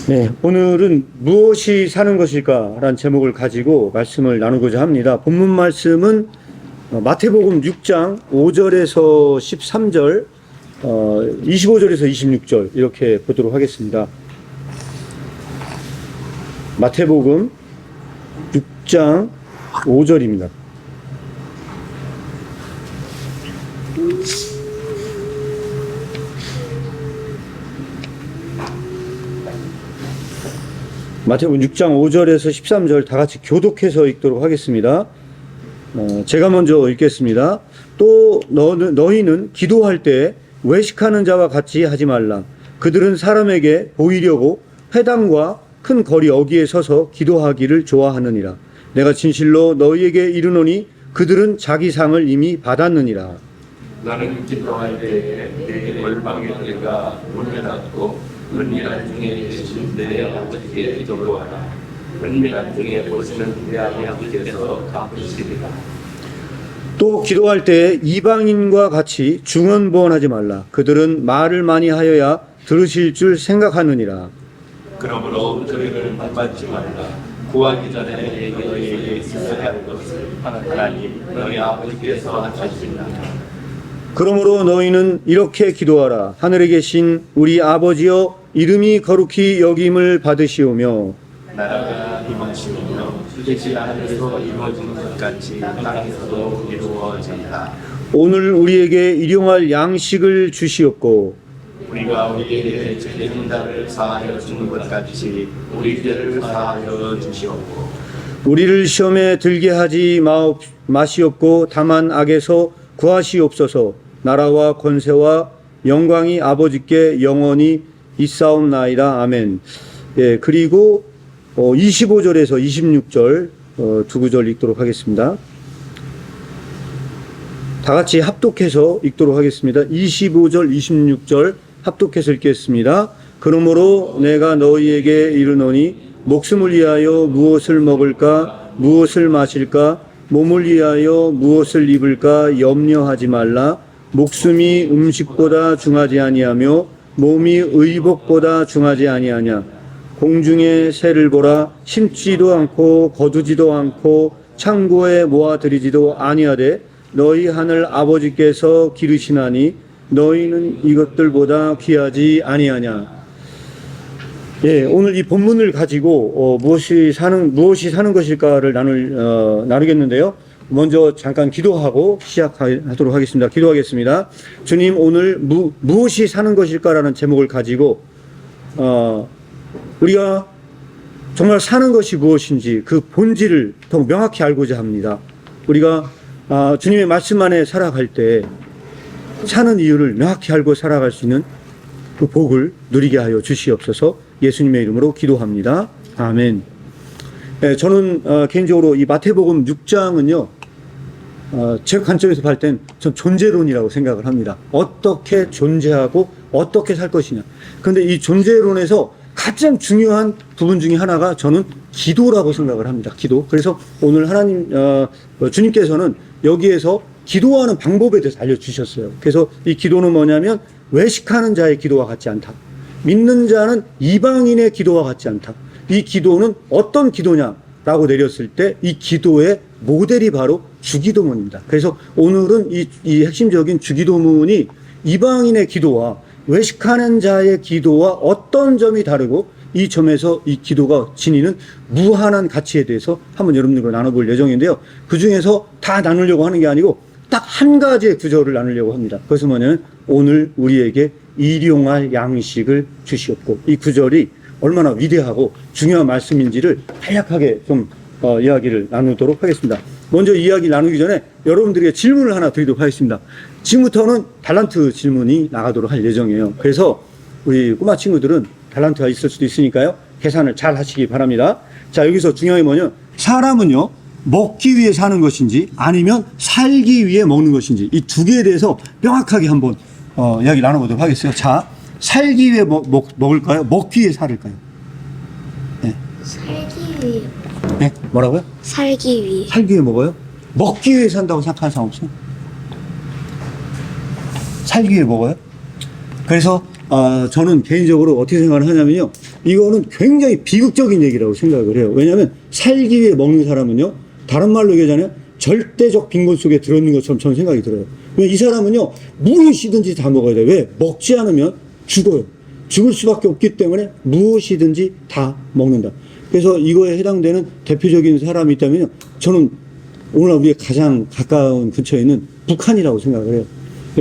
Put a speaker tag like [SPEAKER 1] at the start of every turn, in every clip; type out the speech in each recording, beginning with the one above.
[SPEAKER 1] 네, 오늘은 무엇이 사는 것일까라는 제목을 가지고 말씀을 나누고자 합니다. 본문 말씀은 마태복음 6장 5절에서 13절, 25절에서 26절 이렇게 보도록 하겠습니다. 마태복음 6장 5절입니다. 마태복음 6장 5절에서 13절 다 같이 교독해서 읽도록 하겠습니다. 제가 먼저 읽겠습니다. 또 너희는 기도할 때 외식하는 자와 같이 하지 말라. 그들은 사람에게 보이려고 회당과 큰 거리 어귀에 서서 기도하기를 좋아하느니라. 내가 진실로 너희에게 이르노니 그들은 자기 상을 이미 받았느니라.
[SPEAKER 2] 나는 기도할 때에 내 골방에 들어가 문을 닫고 은밀한 중에 계신 내 아버지께 기도하라. 은밀한 중에 보시는 내 아버지께서 갚으시리라.
[SPEAKER 1] 또 기도할 때 이방인과 같이 중언부언하지 말라. 그들은 말을 많이 하여야 들으실 줄 생각하느니라.
[SPEAKER 2] 그러므로 저희를 받지 말라. 구하기 전에 너희에게 있어야 할 것을 하나님 너희 아버지께서 하시리라.
[SPEAKER 1] 그러므로 너희는 이렇게 기도하라. 하늘에 계신 우리 아버지여, 이름이 거룩히 여김을 받으시오며
[SPEAKER 2] 나라가 임하시오며 뜻이 하늘에서 이루어지는 것 같이 땅에서도 이루어진다.
[SPEAKER 1] 오늘 우리에게 일용할 양식을 주시옵고
[SPEAKER 2] 우리가 우리에게 죄된 자를 사하여 주는 것 같이 우리 죄를 사하여 주시옵고
[SPEAKER 1] 우리를 시험에 들게 하지 마시옵고 다만 악에서 구하시옵소서. 나라와 권세와 영광이 아버지께 영원히 있사옵나이다. 아멘. 예, 그리고 25절에서 26절 두 구절 읽도록 하겠습니다. 다 같이 합독해서 읽도록 하겠습니다. 25절, 26절 합독해서 읽겠습니다. 그러므로 내가 너희에게 이르노니 목숨을 위하여 무엇을 먹을까, 무엇을 마실까, 몸을 위하여 무엇을 입을까 염려하지 말라. 목숨이 음식보다 중하지 아니하며 몸이 의복보다 중하지 아니하냐. 공중의 새를 보라. 심지도 않고 거두지도 않고 창고에 모아들이지도 아니하되 너희 하늘 아버지께서 기르시나니 너희는 이것들보다 귀하지 아니하냐. 예, 오늘 이 본문을 가지고 무엇이 사는 것일까를 나누겠는데요. 먼저 잠깐 기도하고 시작하도록 하겠습니다. 기도하겠습니다. 주님, 오늘 무엇이 사는 것일까라는 제목을 가지고 우리가 정말 사는 것이 무엇인지 그 본질을 더 명확히 알고자 합니다. 우리가 주님의 말씀 안에 살아갈 때 사는 이유를 명확히 알고 살아갈 수 있는 그 복을 누리게 하여 주시옵소서. 예수님의 이름으로 기도합니다. 아멘. 네, 저는 개인적으로 이 마태복음 6장은요, 제 관점에서 볼 땐 전 존재론이라고 생각을 합니다. 어떻게 존재하고 어떻게 살 것이냐. 그런데 이 존재론에서 가장 중요한 부분 중에 하나가 저는 기도라고 생각을 합니다. 기도. 그래서 오늘 주님께서는 여기에서 기도하는 방법에 대해서 알려주셨어요. 그래서 이 기도는 뭐냐면 외식하는 자의 기도와 같지 않다. 믿는 자는 이방인의 기도와 같지 않다. 이 기도는 어떤 기도냐라고 내렸을 때 이 기도의 모델이 바로 주기도문입니다. 그래서 오늘은 이 핵심적인 주기도문이 이방인의 기도와 외식하는 자의 기도와 어떤 점이 다르고 이 점에서 이 기도가 지니는 무한한 가치에 대해서 한번 여러분들과 나눠볼 예정인데요. 그 중에서 다 나누려고 하는 게 아니고 딱 한 가지의 구절을 나누려고 합니다. 그것은 뭐냐면 오늘 우리에게 일용할 양식을 주시옵고, 이 구절이 얼마나 위대하고 중요한 말씀인지를 간략하게 좀 이야기를 나누도록 하겠습니다. 먼저 이야기 나누기 전에 여러분들에게 질문을 하나 드리도록 하겠습니다. 지금부터는 달란트 질문이 나가도록 할 예정이에요. 그래서 우리 꼬마 친구들은 달란트가 있을 수도 있으니까요, 계산을 잘 하시기 바랍니다. 자, 여기서 중요한 게 뭐냐면 사람은요, 먹기 위해 사는 것인지 아니면 살기 위해 먹는 것인지 이 두 개에 대해서 명확하게 한번 이야기 나눠보도록 하겠어요. 자, 살기 위해 먹을까요? 먹기 위해 살을까요? 네.
[SPEAKER 3] 살기 위해.
[SPEAKER 1] 네? 뭐라고요?
[SPEAKER 3] 살기 위해.
[SPEAKER 1] 살기 위해 먹어요? 먹기 위해 산다고 생각하는 사람 없어요? 살기 위해 먹어요? 그래서 저는 개인적으로 어떻게 생각을 하냐면요, 이거는 굉장히 비극적인 얘기라고 생각을 해요. 왜냐하면 살기 위해 먹는 사람은요, 다른 말로 얘기하잖아요. 절대적 빈곤 속에 들어있는 것처럼 저는 생각이 들어요. 왜 이 사람은요, 무엇이든지 다 먹어야 돼요. 왜? 먹지 않으면 죽어요. 죽을 수밖에 없기 때문에 무엇이든지 다 먹는다. 그래서 이거에 해당되는 대표적인 사람이 있다면요, 저는 오늘날 우리의 가장 가까운 근처에 있는 북한이라고 생각을 해요.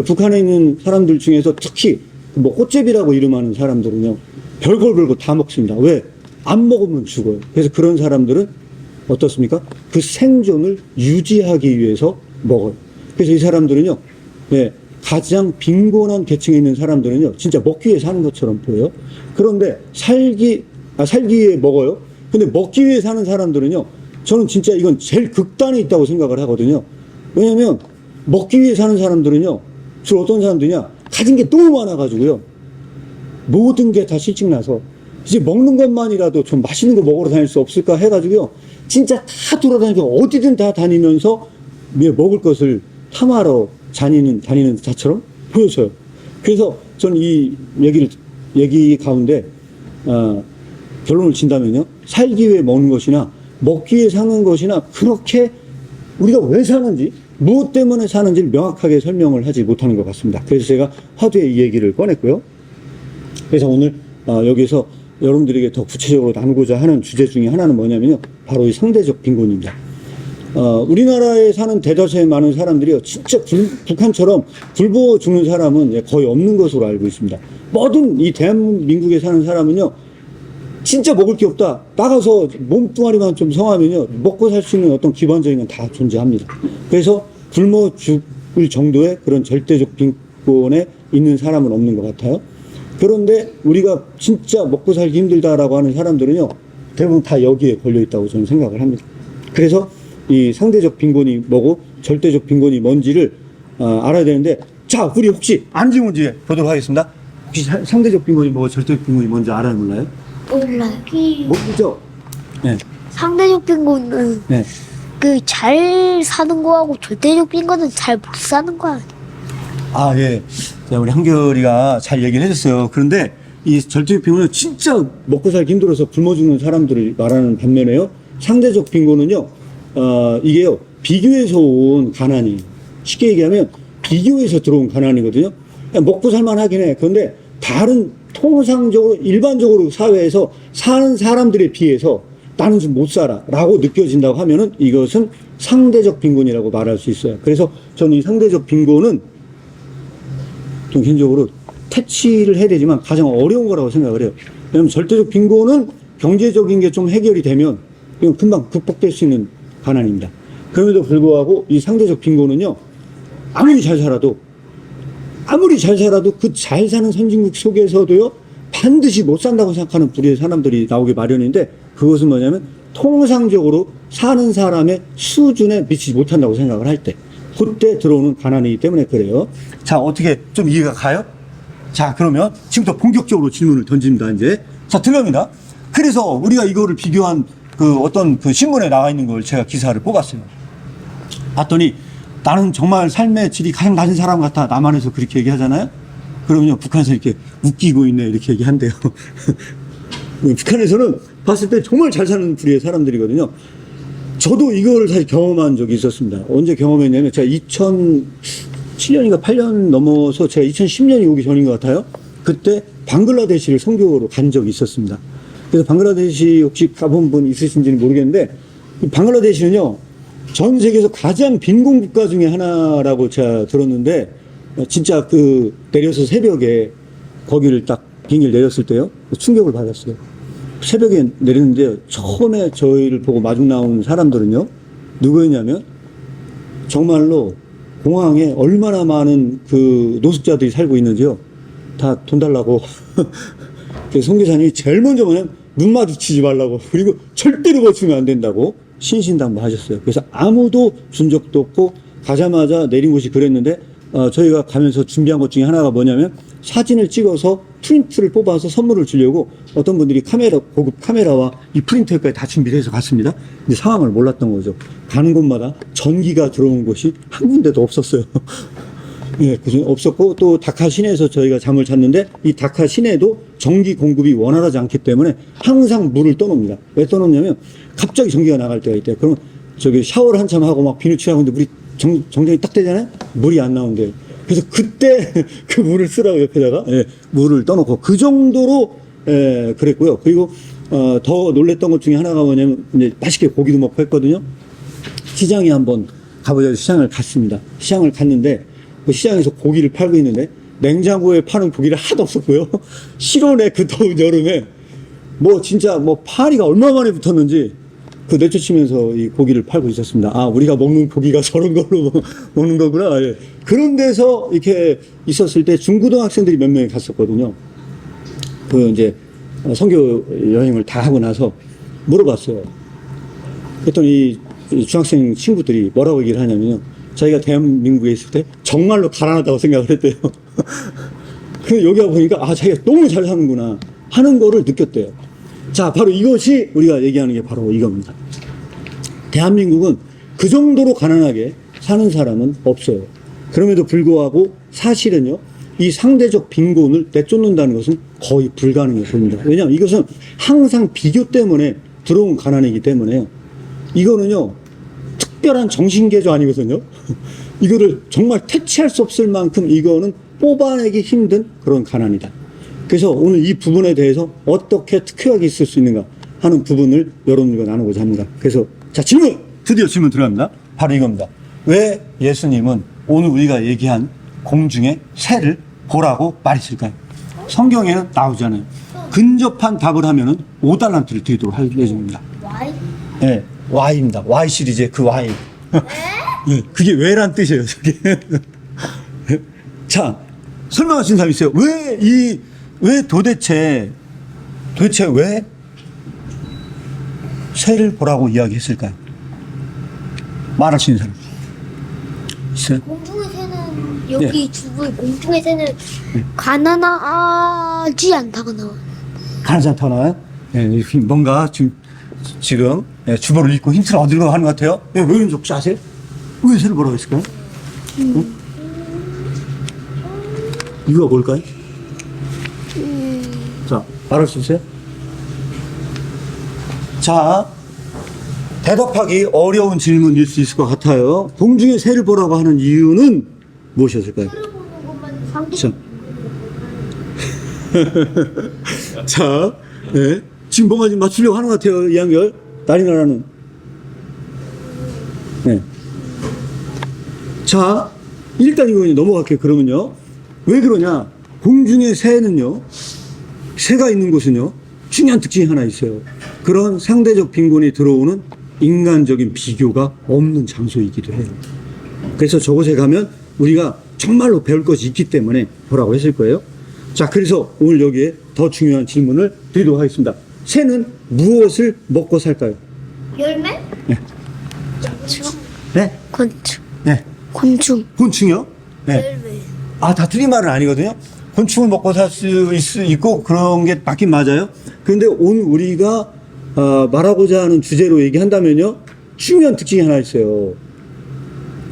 [SPEAKER 1] 북한에 있는 사람들 중에서 특히 뭐 꽃제비라고 이름하는 사람들은요, 별걸 다 먹습니다. 왜? 안 먹으면 죽어요. 그래서 그런 사람들은 어떻습니까? 그 생존을 유지하기 위해서 먹어요. 그래서 이 사람들은요, 네, 가장 빈곤한 계층에 있는 사람들은요, 진짜 먹기 위해 사는 것처럼 보여요. 그런데 살기 위해 먹어요. 근데 먹기 위해 사는 사람들은요, 저는 진짜 이건 제일 극단에 있다고 생각을 하거든요. 왜냐면 먹기 위해 사는 사람들은요, 주로 어떤 사람들이냐, 가진 게 너무 많아가지고요, 모든 게 다 실증나서 이제 먹는 것만이라도 좀 맛있는 거 먹으러 다닐 수 없을까 해가지고요, 진짜 다 돌아다니고 어디든 다 다니면서 먹을 것을 탐하러 다니는 자처럼 보여져요. 그래서 저는 이 얘기 가운데 결론을 진다면요, 살기 위해 먹는 것이나 먹기 위해 사는 것이나 그렇게 우리가 왜 사는지, 무엇 때문에 사는지를 명확하게 설명을 하지 못하는 것 같습니다. 그래서 제가 화두에 이 얘기를 꺼냈고요. 그래서 오늘 여기서 여러분들에게 더 구체적으로 나누고자 하는 주제 중에 하나는 뭐냐면요, 바로 이 상대적 빈곤입니다. 우리나라에 사는 대다수의 많은 사람들이요, 진짜 북한처럼 굶어 죽는 사람은 거의 없는 것으로 알고 있습니다. 모든 이 대한민국에 사는 사람은요, 진짜 먹을 게 없다, 나가서 몸뚱아리만 좀 성하면요, 먹고 살 수 있는 어떤 기본적인 건 다 존재합니다. 그래서 굶어 죽을 정도의 그런 절대적 빈곤에 있는 사람은 없는 것 같아요. 그런데 우리가 진짜 먹고 살기 힘들다라고 하는 사람들은요, 대부분 다 여기에 걸려 있다고 저는 생각을 합니다. 그래서 이 상대적 빈곤이 뭐고 절대적 빈곤이 뭔지를 알아야 되는데, 자, 우리 혹시 안지 문제 보도록 하겠습니다. 혹시 상대적 빈곤이 뭐고 절대적 빈곤이 뭔지 알아요, 몰라요?
[SPEAKER 3] 몰라요.
[SPEAKER 1] 모르죠? 네.
[SPEAKER 3] 상대적 빈곤은
[SPEAKER 1] 네.
[SPEAKER 3] 그 잘 사는 거하고 절대적 빈곤은 잘 못 사는 거 아니에요?
[SPEAKER 1] 아, 예. 자, 우리 한결이가 잘 얘기를 해줬어요. 그런데 이 절대적 빈곤은 진짜 먹고 살기 힘들어서 굶어 죽는 사람들을 말하는 반면에요, 상대적 빈곤은요, 이게요, 비교해서 온 가난이, 쉽게 얘기하면 비교해서 들어온 가난이거든요. 그냥 먹고 살만 하긴 해. 그런데 다른 통상적으로 일반적으로 사회에서 사는 사람들에 비해서 나는 좀 못 살아 라고 느껴진다고 하면은 이것은 상대적 빈곤이라고 말할 수 있어요. 그래서 저는 이 상대적 빈곤은 좀 개인적으로 퇴치를 해야 되지만 가장 어려운 거라고 생각을 해요. 왜냐면 절대적 빈곤은 경제적인 게 좀 해결이 되면 이건 금방 극복될 수 있는 가난입니다. 그럼에도 불구하고 이 상대적 빈곤은요, 아무리 잘 살아도 그 잘 사는 선진국 속에서도요, 반드시 못 산다고 생각하는 부류의 사람들이 나오기 마련인데, 그것은 뭐냐면 통상적으로 사는 사람의 수준에 미치지 못한다고 생각을 할 때, 그때 들어오는 가난이기 때문에 그래요. 자, 어떻게 좀 이해가 가요? 자, 그러면 지금부터 본격적으로 질문을 던집니다. 이제 자, 들립니다. 그래서 우리가 이거를 비교한 그 어떤 그 신문에 나와 있는 걸 제가 기사를 뽑았어요. 봤더니 나는 정말 삶의 질이 가장 낮은 사람 같아, 남한에서 그렇게 얘기하잖아요. 그러면요, 북한에서 이렇게 웃기고 있네 이렇게 얘기한대요. 북한에서는 봤을 때 정말 잘 사는 부류의 사람들이거든요. 저도 이걸 사실 경험한 적이 있었습니다. 언제 경험했냐면, 제가 2007년인가 8년 넘어서 제가 2010년이 오기 전인 것 같아요. 그때 방글라데시를 선교로 간 적이 있었습니다. 그래서 방글라데시 혹시 가본 분 있으신지는 모르겠는데, 방글라데시는요, 전 세계에서 가장 빈곤 국가 중에 하나라고 제가 들었는데, 진짜 내려서 새벽에 거기를 딱 비행기를 내렸을 때요, 충격을 받았어요. 새벽에 내렸는데 처음에 저희를 보고 마중 나온 사람들은요, 누구였냐면 정말로 공항에 얼마나 많은 그 노숙자들이 살고 있는지요, 다 돈 달라고. 그래서 선교사님이 제일 먼저 뭐냐면 눈 마주치지 말라고, 그리고 절대로 거치면 안 된다고 신신당부하셨어요. 그래서 아무도 준 적도 없고, 가자마자 내린 곳이 그랬는데, 저희가 가면서 준비한 것 중에 하나가 뭐냐면, 사진을 찍어서 프린트를 뽑아서 선물을 주려고 어떤 분들이 고급 카메라와 이 프린터까지 다 준비를 해서 갔습니다. 근데 상황을 몰랐던 거죠. 가는 곳마다 전기가 들어온 곳이 한 군데도 없었어요. 예, 그중 없었고 또 다카 시내에서 저희가 잠을 잤는데 이 다카 시내도 전기 공급이 원활하지 않기 때문에 항상 물을 떠놓습니다. 왜 떠놓냐면 갑자기 전기가 나갈 때가 있대요. 그러면 저기 샤워를 한참 하고 막 비누 칠하고 있는데 물이 정전이 딱 되잖아요. 물이 안 나온대요. 그래서 그때 그 물을 쓰라고 옆에다가 예, 물을 떠놓고 그 정도로 예, 그랬고요. 그리고 더 놀랬던 것 중에 하나가 뭐냐면 이제 맛있게 고기도 먹고 했거든요. 시장에 한번 가보자 시장을 갔습니다. 시장을 갔는데 그 시장에서 고기를 팔고 있는데 냉장고에 파는 고기를 하나도 없었고요. 실온에 그 더운 여름에 뭐 진짜 뭐 파리가 얼마 만에 붙었는지 그 내쫓으면서 이 고기를 팔고 있었습니다. 아, 우리가 먹는 고기가 저런 걸로 먹는 거구나. 예. 그런 데서 이렇게 있었을 때 중고등학생들이 몇 명이 갔었거든요. 그 이제 선교 여행을 다 하고 나서 물어봤어요. 그랬더니 이 중학생 친구들이 뭐라고 얘기를 하냐면요. 자기가 대한민국에 있을 때 정말로 가난하다고 생각을 했대요. 그 여기 와보니까 아, 자기가 너무 잘 사는구나 하는 거를 느꼈대요. 자, 바로 이것이 우리가 얘기하는 게 바로 이겁니다. 대한민국은 그 정도로 가난하게 사는 사람은 없어요. 그럼에도 불구하고 사실은요, 이 상대적 빈곤을 내쫓는다는 것은 거의 불가능해 보입니다. 왜냐하면 이것은 항상 비교 때문에 들어온 가난이기 때문에요. 이거는요, 특별한 정신개조 아니거든요. 이거를 정말 퇴치할 수 없을 만큼 이거는 뽑아내기 힘든 그런 가난이다. 그래서 오늘 이 부분에 대해서 어떻게 특효약이 있을 수 있는가 하는 부분을 여러분들과 나누고자 합니다. 그래서 자, 질문! 드디어 질문 들어갑니다. 바로 이겁니다. 왜 예수님은 오늘 우리가 얘기한 공중의 새를 보라고 말했을까요? 성경에는 나오잖아요. 근접한 답을 하면은 5달란트를 드리도록 할 예정입니다.
[SPEAKER 3] 와이?
[SPEAKER 1] 네, Y입니다. Y 시리즈의 그 Y. 네, 그게 왜란 뜻이에요, 저게. 자, 설명하신 사람 있어요. 왜 도대체 왜 새를 보라고 이야기했을까요? 말하시는 사람 있어요?
[SPEAKER 3] 공중의 새는 여기 주부의 공중의 새는 가난하지 않다고 나와요.
[SPEAKER 1] 가나지 않다 나와요? 네, 뭔가 지금 주보를 읽고 힌트를 얻으려고 하는 것 같아요. 왜 그런지 혹시 아세요? 왜 새를 보라고 했을까요? 응? 이유가 뭘까요? 자, 말할 수 있어요? 자, 대답하기 어려운 질문일 수 있을 것 같아요. 공중의 새를 보라고 하는 이유는 무엇이었을까요? 자, 자, 네. 지금 뭔가 좀 맞추려고 하는 것 같아요. 이한결. 나리나라는. 네. 자, 일단 이거 넘어갈게요. 그러면요. 왜 그러냐? 공중의 새는요, 새가 있는 곳은요, 중요한 특징이 하나 있어요. 그런 상대적 빈곤이 들어오는 인간적인 비교가 없는 장소이기도 해요. 그래서 저곳에 가면 우리가 정말로 배울 것이 있기 때문에 보라고 했을 거예요. 자, 그래서 오늘 여기에 더 중요한 질문을 드리도록 하겠습니다. 새는 무엇을 먹고 살까요?
[SPEAKER 3] 열매?
[SPEAKER 1] 네.
[SPEAKER 3] 곤충?
[SPEAKER 1] 네?
[SPEAKER 3] 곤충.
[SPEAKER 1] 네.
[SPEAKER 3] 곤충.
[SPEAKER 1] 곤충이요? 네.
[SPEAKER 3] 열매.
[SPEAKER 1] 아, 다 틀린 말은 아니거든요. 곤충을 먹고 살 수 있고 그런 게 맞긴 맞아요. 그런데 오늘 우리가 말하고자 하는 주제로 얘기한다면요, 중요한 특징이 하나 있어요.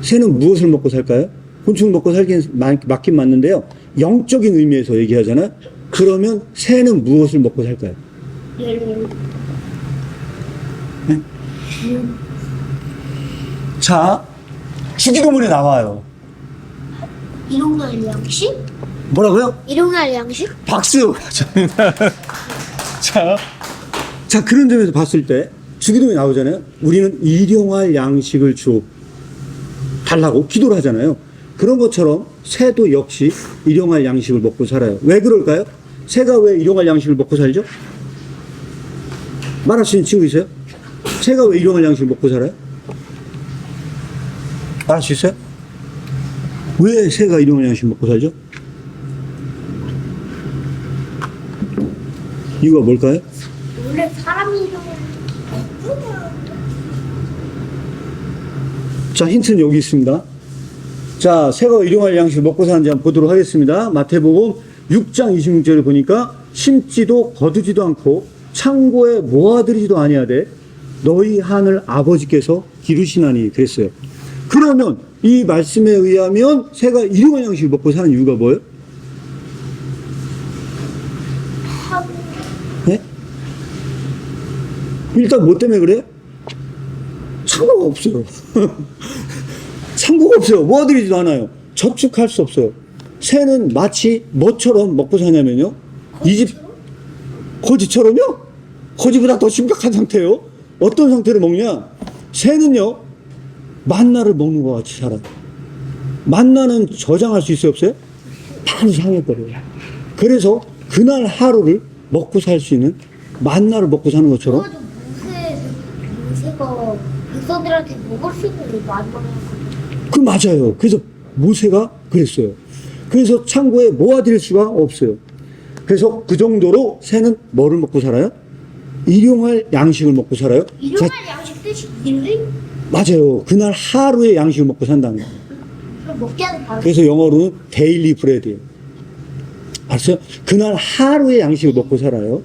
[SPEAKER 1] 새는 무엇을 먹고 살까요? 곤충을 먹고 살긴 맞긴 맞는데요, 영적인 의미에서 얘기하잖아요. 그러면 새는 무엇을 먹고 살까요?
[SPEAKER 3] 열매.
[SPEAKER 1] 네? 자, 주기도문에 나와요.
[SPEAKER 3] 일용할 양식?
[SPEAKER 1] 뭐라고요?
[SPEAKER 3] 일용할 양식?
[SPEAKER 1] 박수! 자, 그런 점에서 봤을 때, 주기도문에 나오잖아요. 우리는 일용할 양식을 달라고 기도를 하잖아요. 그런 것처럼 새도 역시 일용할 양식을 먹고 살아요. 왜 그럴까요? 새가 왜 일용할 양식을 먹고 살죠? 말할 수 있는 친구 있어요? 새가 왜 일용할 양식을 먹고 살아요? 말할 수 있어요? 왜 새가 일용할 양식을 먹고 살죠? 이유가 뭘까요?
[SPEAKER 3] 원래 사람이 일용할
[SPEAKER 1] 자, 힌트는 여기 있습니다. 자, 새가 일용할 양식을 먹고 사는지 한번 보도록 하겠습니다. 마태복음 6장 26절을 보니까 심지도 거두지도 않고 창고에 모아들이지도 아니하되 너희 하늘 아버지께서 기르시나니 그랬어요. 그러면 이 말씀에 의하면 새가 일용할 양식을 먹고 사는 이유가 뭐예요? 네? 일단 뭐 때문에 그래? 창고가 없어요. 창고가 없어요. 모아들이지도 않아요. 저축할 수 없어요. 새는 마치 뭐처럼 먹고 사냐면요. 이 집 거지처럼요? 거지보다 더 심각한 상태예요. 어떤 상태로 먹냐? 새는요, 만나를 먹는 것 같이 살아요. 만나는 저장할 수 있어요, 없어요? 다 상해버려요. 그래서 그날 하루를 먹고 살 수 있는 만나를 먹고 사는 것처럼.
[SPEAKER 3] 모세가 백성들한테 먹을 수 있는 게 많은 거예요.
[SPEAKER 1] 그 맞아요. 그래서 모세가 그랬어요. 그래서 창고에 모아드릴 수가 없어요. 그래서 그 정도로 새는 뭐를 먹고 살아요? 일용할 양식을 먹고 살아요.
[SPEAKER 3] 일용할 양식 뜻이 일을?
[SPEAKER 1] 맞아요. 그날 하루의 양식을 먹고 산다는 거예요.
[SPEAKER 3] 그럼 먹게 하는 바로.
[SPEAKER 1] 그래서 영어로는 데일리 브레드예요. 알았어요? 그날 하루의 양식을 먹고 살아요.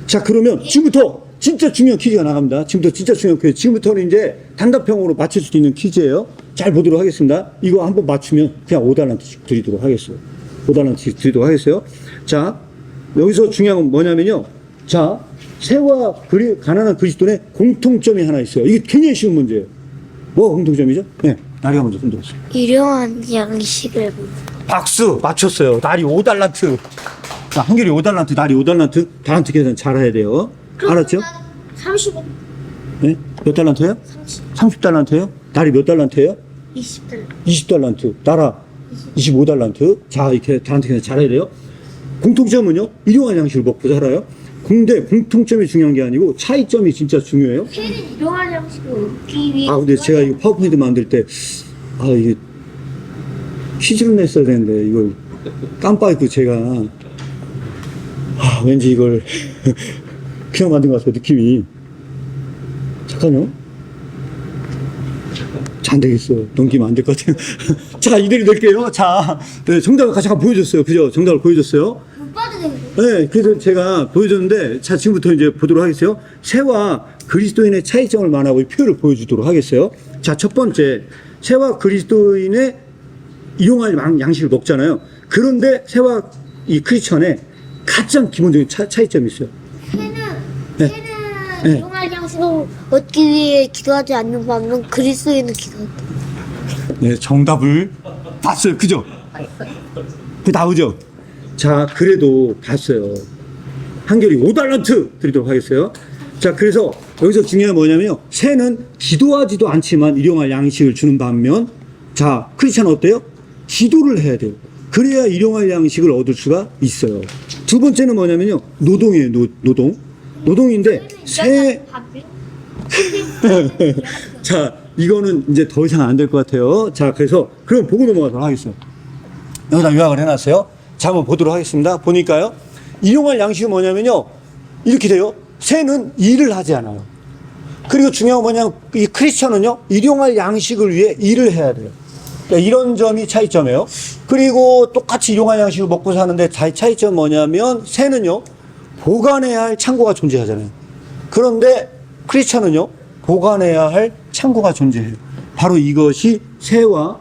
[SPEAKER 1] 자, 그러면 지금부터 진짜 중요한 퀴즈가 나갑니다. 지금부터 진짜 중요한 퀴즈. 지금부터는 이제 단답형으로 맞출 수 있는 퀴즈예요. 잘 보도록 하겠습니다. 이거 한번 맞추면 그냥 5달란트씩 드리도록 하겠어요. 5달란트씩 드리도록 하겠어요. 자, 여기서 중요한 건 뭐냐면요. 자, 새와 가난한 그리스도인의 공통점이 하나 있어요. 이게 굉장히 쉬운 문제예요. 뭐가 공통점이죠? 네, 나리가 먼저 손들었어요.
[SPEAKER 3] 일용한 양식을
[SPEAKER 1] 박수! 맞췄어요. 날이 5달란트. 자, 한결이 5달란트, 날이 5달란트. 달란트 계산 잘해야 돼요. 알았죠?
[SPEAKER 3] 30원,
[SPEAKER 1] 네? 몇 달란트예요? 30달란트예요? 날이 몇 달란트예요?
[SPEAKER 3] 20달.
[SPEAKER 1] 20달란트. 나라 25달란트. 자, 이렇게 달란트 계산 잘해야 돼요. 공통점은요, 일용할 양식을 먹고 살아요. 근데 공통점이 중요한 게 아니고 차이점이 진짜 중요해요.
[SPEAKER 3] 새는 일용할 양식을 얻기 위해.
[SPEAKER 1] 아, 근데 제가 이거 파워포인트 만들 때, 아, 이게 퀴즈를 냈어야 되는데, 이걸 깜빡했고, 제가, 아, 왠지 이걸 그냥 만든 것 같아요, 느낌이. 잠깐요. 잘 안 되겠어. 넘기면 안 될 것 같아요. 자, 이대로 낼게요. 자, 네, 정답을 같이 한번 보여줬어요. 그죠? 정답을 보여줬어요.
[SPEAKER 3] 못 봐도 되겠네.
[SPEAKER 1] 네, 그래서 제가 보여줬는데, 자, 지금부터 이제 보도록 하겠어요. 새와 그리스도인의 차이점을 말하고 이 표를 보여주도록 하겠어요. 자, 첫 번째, 새와 그리스도인의 일용할 양식을 먹잖아요. 그런데 새와 이 크리스천의 가장 기본적인 차이점이 있어요.
[SPEAKER 3] 새는
[SPEAKER 1] 네. 네.
[SPEAKER 3] 일용할 양식을 얻기 위해 기도하지 않는 반면 그리스도인은 기도한다.
[SPEAKER 1] 네, 정답을 봤어요. 그죠? 그 나오죠? 자, 그래도 봤어요. 한결이 5달란트 드리도록 하겠어요. 자, 그래서 여기서 중요한 게 뭐냐면요. 새는 기도하지도 않지만 일용할 양식을 주는 반면, 자, 크리스천은 어때요? 기도를 해야 돼요. 그래야 일용할 양식을 얻을 수가 있어요. 두 번째는 뭐냐면요. 노동이에요. 노동. 노동인데, 새, 자, 이거는 이제 더 이상 안 될 것 같아요. 자, 그래서, 그럼 보고 넘어가도록 하겠어요. 여기다 요약을 해놨어요. 자, 한번 보도록 하겠습니다. 보니까요. 일용할 양식은 뭐냐면요. 이렇게 돼요. 새는 일을 하지 않아요. 그리고 중요한 건 뭐냐면, 이 크리스천은요. 일용할 양식을 위해 일을 해야 돼요. 그러니까 이런 점이 차이점이에요. 그리고 똑같이 일용할 양식을 먹고 사는데 차이점 뭐냐면, 새는요. 보관해야 할 창고가 존재하잖아요. 그런데 크리스천은요. 보관해야 할 창고가 존재해요. 바로 이것이 새와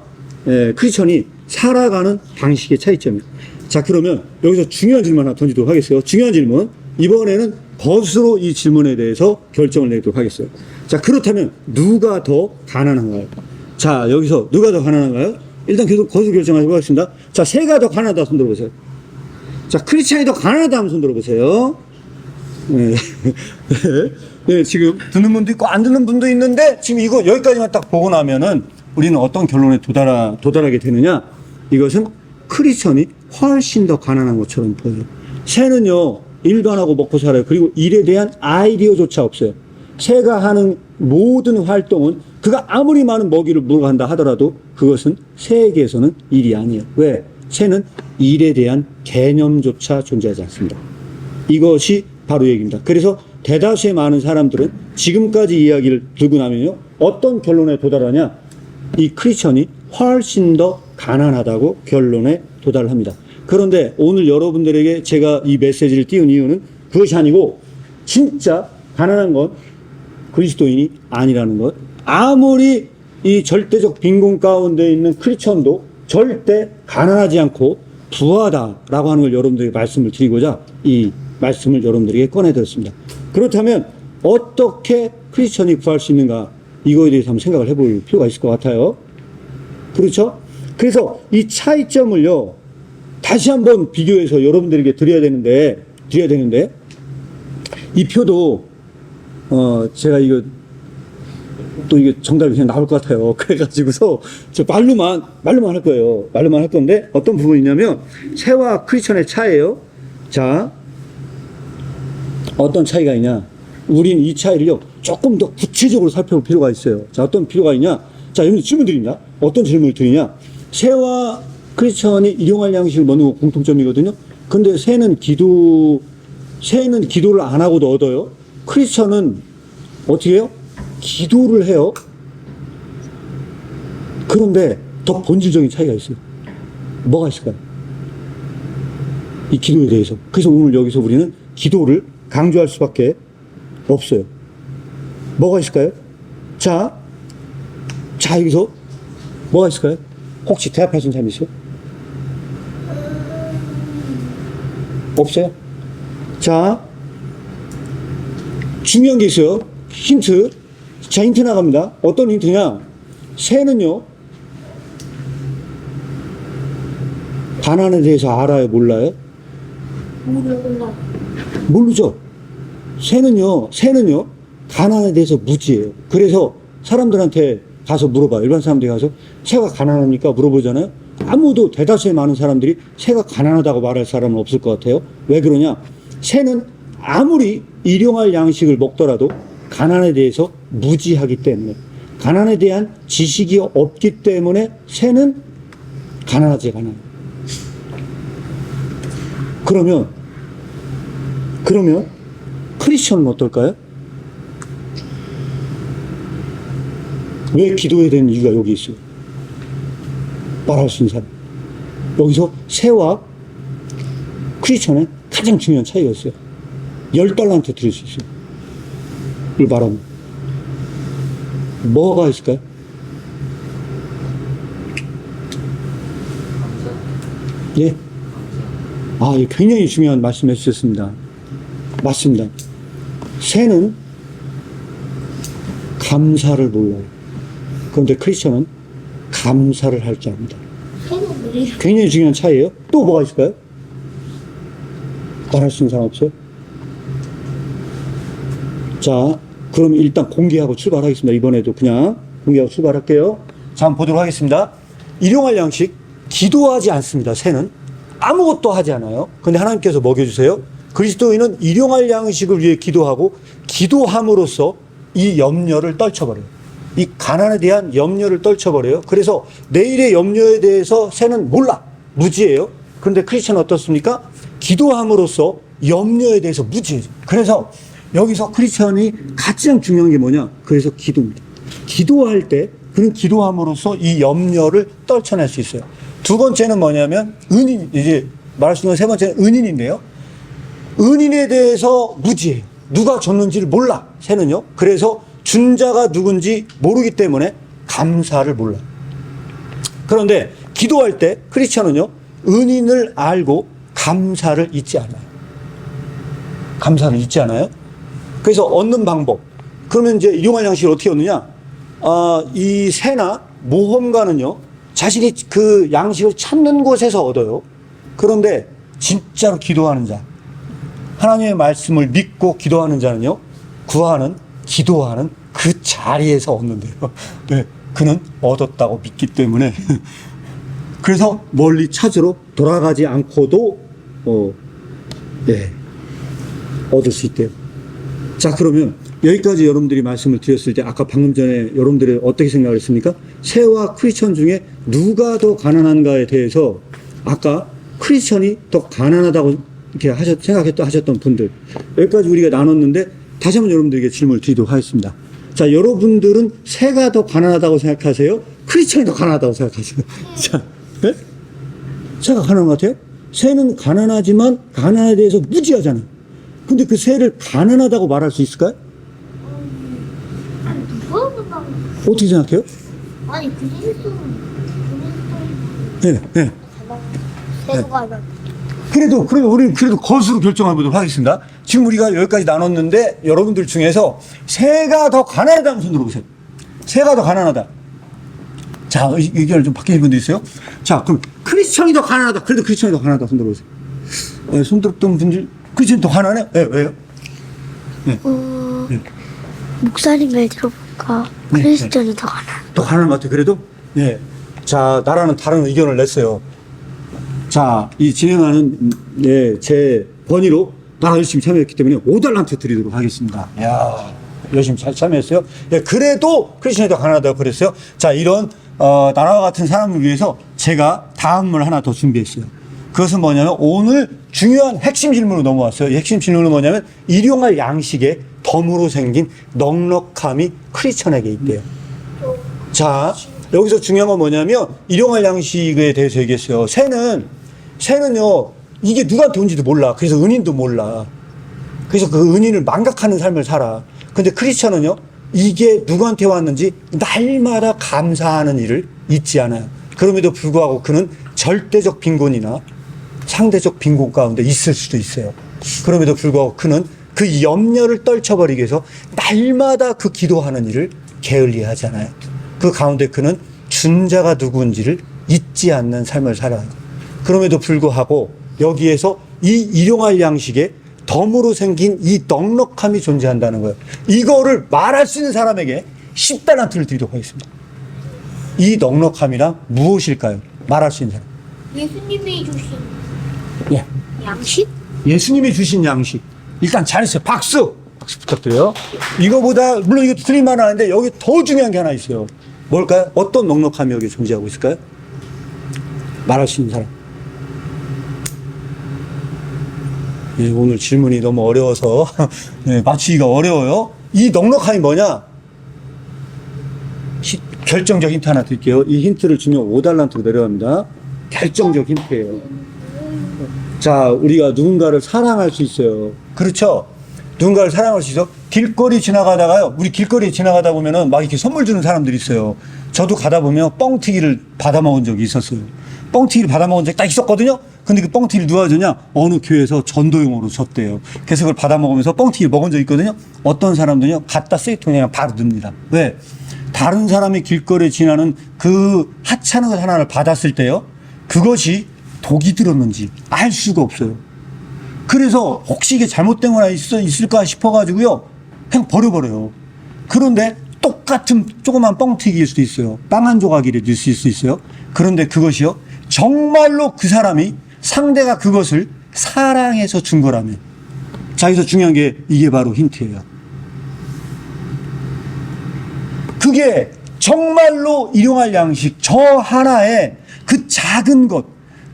[SPEAKER 1] 크리스천이 살아가는 방식의 차이점이에요. 자, 그러면 여기서 중요한 질문 하나 던지도록 하겠어요. 중요한 질문. 이번에는 벗으로 이 질문에 대해서 결정을 내도록 하겠어요. 자, 그렇다면 누가 더 가난한가요? 자, 여기서 누가 더 가난한가요? 일단 계속 거기서 결정하도록 하겠습니다. 자, 새가 더 가난하다 손 들어보세요. 자, 크리스찬이 더 가난하다 하면 손 들어보세요. 네. 네, 지금 듣는 분도 있고 안 듣는 분도 있는데 지금 이거 여기까지만 딱 보고 나면은 우리는 어떤 결론에 도달하게 되느냐? 이것은 크리스천이 훨씬 더 가난한 것처럼 보여요. 새는요, 일도 안 하고 먹고 살아요. 그리고 일에 대한 아이디어조차 없어요. 새가 하는 모든 활동은 그가 아무리 많은 먹이를 물어간다 하더라도 그것은 새에게서는 일이 아니에요. 왜? 새는 일에 대한 개념조차 존재하지 않습니다. 이것이 바로 얘기입니다. 그래서 대다수의 많은 사람들은 지금까지 이야기를 들고 나면요, 어떤 결론에 도달하냐? 이 크리스천이 훨씬 더 가난하다고 결론에 도달을 합니다. 그런데 오늘 여러분들에게 제가 이 메시지를 띄운 이유는 그것이 아니고 진짜 가난한 건 그리스도인이 아니라는 것. 아무리 이 절대적 빈곤 가운데 있는 크리스천도 절대 가난하지 않고 부하다라고 하는 걸 여러분들에게 말씀을 드리고자 이 말씀을 여러분들에게 꺼내드렸습니다. 그렇다면 어떻게 크리스천이 구할 수 있는가, 이거에 대해서 한번 생각을 해볼 필요가 있을 것 같아요. 그렇죠? 그래서 이 차이점을요, 다시 한번 비교해서 여러분들에게 드려야 되는데, 이 표도, 제가 이거, 또 이게 정답이 그냥 나올 것 같아요. 그래가지고서, 저 말로만 할 거예요. 말로만 할 건데, 어떤 부분이냐면, 새와 크리스천의 차이예요. 자, 어떤 차이가 있냐? 우린 이 차이를요, 조금 더 구체적으로 살펴볼 필요가 있어요. 자, 어떤 필요가 있냐? 자, 여러분 질문 드립니다. 어떤 질문을 드리냐? 새와 크리스천이 일용할 양식을 먹는 거 공통점이거든요. 근데 새는 기도를 안 하고도 얻어요. 크리스천은 어떻게 해요? 기도를 해요. 그런데 더 본질적인 차이가 있어요. 뭐가 있을까요? 이 기도에 대해서. 그래서 오늘 여기서 우리는 기도를 강조할 수밖에 없어요. 뭐가 있을까요? 자, 여기서 뭐가 있을까요? 혹시 대답하신 사람 있어요? 없어요? 자, 중요한 게 있어요. 힌트. 자, 힌트 나갑니다. 어떤 힌트냐? 새는요, 가난에 대해서 알아요? 몰라요? 모르죠? 새는요, 가난에 대해서 무지해요. 그래서 사람들한테 가서 물어봐요. 일반 사람들이 가서 새가 가난합니까? 물어보잖아요. 아무도 대다수의 많은 사람들이 새가 가난하다고 말할 사람은 없을 것 같아요. 왜 그러냐? 새는 아무리 일용할 양식을 먹더라도 가난에 대해서 무지하기 때문에, 가난에 대한 지식이 없기 때문에 새는 가난하지 않아요. 그러면 크리스천은 어떨까요? 왜 기도해야 되는 이유가 여기 있어요? 말할 수 있는 사람. 여기서 새와 크리스천의 가장 중요한 차이가 있어요. 10달란트 드릴 수 있어요. 이걸 말하면. 뭐가 있을까요? 예? 아, 예, 굉장히 중요한 말씀 해주셨습니다. 맞습니다. 새는 감사를 몰라요. 그런데 크리스천은 감사를 할 줄 압니다. 굉장히 중요한 차이예요. 또 뭐가 있을까요? 말할 수 있는 사람 없어요? 자, 그럼 일단 공개하고 출발하겠습니다. 이번에도 그냥 공개하고 출발할게요. 자, 한번 보도록 하겠습니다. 일용할 양식, 기도하지 않습니다. 새는 아무것도 하지 않아요. 근데 하나님께서 먹여주세요. 그리스도인은 일용할 양식을 위해 기도하고, 기도함으로써 이 염려를 떨쳐버려요. 이 가난에 대한 염려를 떨쳐버려요. 그래서 내일의 염려에 대해서 새는 몰라. 무지해요. 그런데 크리스천은 어떻습니까? 기도함으로써 염려에 대해서 무지해요. 그래서 여기서 크리스천이 가장 중요한 게 뭐냐? 그래서 기도입니다. 기도할 때 그는 기도함으로써 이 염려를 떨쳐낼 수 있어요. 두 번째는 뭐냐면 은인, 이제 말할 수 있는 세 번째는 은인인데요. 은인에 대해서 무지해요. 누가 줬는지를 몰라, 새는요. 그래서 준 자가 누군지 모르기 때문에 감사를 몰라요. 그런데 기도할 때 크리스천은요, 은인을 알고 감사를 잊지 않아요. 감사를 잊지 않아요. 그래서 얻는 방법. 그러면 이제 일용할 양식을 어떻게 얻느냐? 이 새나 모험가는요, 자신이 그 양식을 찾는 곳에서 얻어요. 그런데 진짜로 기도하는 자, 하나님의 말씀을 믿고 기도하는 자는요, 기도하는 그 자리에서 얻는데요. 네, 그는 얻었다고 믿기 때문에. 그래서 멀리 찾으러 돌아가지 않고도, 얻을 수 있대요. 자, 그러면 여기까지 여러분들이 말씀을 드렸을 때, 아까 방금 전에 여러분들이 어떻게 생각을 했습니까? 새와 크리스천 중에 누가 더 가난한가에 대해서 아까 크리스천이 더 가난하다고 이렇게 하셨던 분들, 여기까지 우리가 나눴는데 다시 한번 여러분들에게 질문을 드리도록 하겠습니다. 자, 여러분들은 새가 더 가난하다고 생각하세요? 크리스천이 더 가난하다고 생각하세요? 자, 네? 새가 가난한 것 같아요? 새는 가난하지만 가난에 대해서 무지하잖아요. 근데 그 새를 가난하다고 말할 수 있을까요? 어떻게 생각해요?
[SPEAKER 3] 아니 그리스도는
[SPEAKER 1] 네, 네.
[SPEAKER 3] 세도가 아니라
[SPEAKER 1] 그래도 우리는 그래도 것으로 결정해 보도록 하겠습니다. 지금 우리가 여기까지 나눴는데 여러분들 중에서 새가 더 가난하다는 손 들어보세요. 새가 더 가난하다. 자, 의견을 좀 바뀌는 분도 있어요. 자, 그럼 크리스천이 더 가난하다. 그래도 크리스천이 더 가난하다. 손 들어보세요. 네, 손 들었던 분들 크리스천이 더 가난해? 네, 왜요? 네.
[SPEAKER 3] 목사님 말 들어보니까
[SPEAKER 1] 네,
[SPEAKER 3] 크리스천이 더 가난.
[SPEAKER 1] 더 가난한 것 같아요. 그래도? 네. 자, 나라는 다른 의견을 냈어요. 자, 이 진행하는 제 번의로 나라 열심히 참여했기 때문에 5달란트 드리도록 하겠습니다. 야, 열심히 잘 참여했어요. 예, 그래도 크리스천이 더 가난하다고 그랬어요. 자, 이런 나라와 같은 사람을 위해서 제가 다음을 하나 더 준비했어요. 그것은 뭐냐면 오늘 중요한 핵심 질문으로 넘어왔어요. 이 핵심 질문은 뭐냐면 일용할 양식에 덤으로 생긴 넉넉함이 크리스천에게 있대요. 자, 여기서 중요한 건 뭐냐면 일용할 양식에 대해서 얘기했어요. 새는요 이게 누구한테 온지도 몰라. 그래서 은인도 몰라. 그래서 그 은인을 망각하는 삶을 살아. 근데 크리스천은요 이게 누구한테 왔는지 날마다 감사하는 일을 잊지 않아요. 그럼에도 불구하고 그는 절대적 빈곤이나 상대적 빈곤 가운데 있을 수도 있어요. 그럼에도 불구하고 그는 그 염려를 떨쳐버리기 위해서 날마다 그 기도하는 일을 게을리하잖아요. 그 가운데 그는 준자가 누구인지를 잊지 않는 삶을 살아요. 그럼에도 불구하고 여기에서 이 일용할 양식에 덤으로 생긴 이 넉넉함이 존재한다는 거예요. 이거를 말할 수 있는 사람에게 10달란트를 드리도록 하겠습니다. 이 넉넉함이란 무엇일까요? 말할 수 있는 사람.
[SPEAKER 3] 예수님이 주신
[SPEAKER 1] 예.
[SPEAKER 3] 양식?
[SPEAKER 1] 예수님이 주신 양식. 일단 잘했어요. 박수! 박수 부탁드려요. 이거보다, 물론 이것도 틀릴만 하는데 여기 더 중요한 게 하나 있어요. 뭘까요? 어떤 넉넉함이 여기 존재하고 있을까요? 말할 수 있는 사람. 예, 오늘 질문이 너무 어려워서 예, 맞추기가 어려워요. 이 넉넉함이 뭐냐? 결정적 힌트 하나 드릴게요. 이 힌트를 주면 5달란트로 내려갑니다. 결정적 힌트예요. 자, 우리가 누군가를 사랑할 수 있어요. 그렇죠? 누군가를 사랑할 수 있어. 길거리 지나가다가요. 우리 길거리 지나가다 보면은 막 이렇게 선물 주는 사람들이 있어요. 저도 가다 보면 뻥튀기를 받아 먹은 적이 있었어요. 뻥튀기를 받아 먹은 적이 딱 있었거든요. 근데 그 뻥튀기를 누가 줬냐? 어느 교회에서 전도용으로 줬대요. 그래서 그걸 받아 먹으면서 뻥튀기를 먹은 적이 있거든요. 어떤 사람들은요, 갖다 쓰레기통에 그냥 바로 넣습니다. 왜? 다른 사람이 길거리에 지나는 그 하찮은 것 하나를 받았을 때요, 그것이 독이 들었는지 알 수가 없어요. 그래서 혹시 이게 잘못된 거나 있을까 싶어가지고요, 그냥 버려버려요. 그런데 똑같은 조그만 뻥튀기일 수도 있어요. 빵 한 조각이라 될 수 있어요. 그런데 그것이요, 정말로 그 사람이 상대가 그것을 사랑해서 준 거라면. 자, 여기서 중요한 게 이게 바로 힌트예요. 그게 정말로 일용할 양식, 저 하나에 그 작은 것,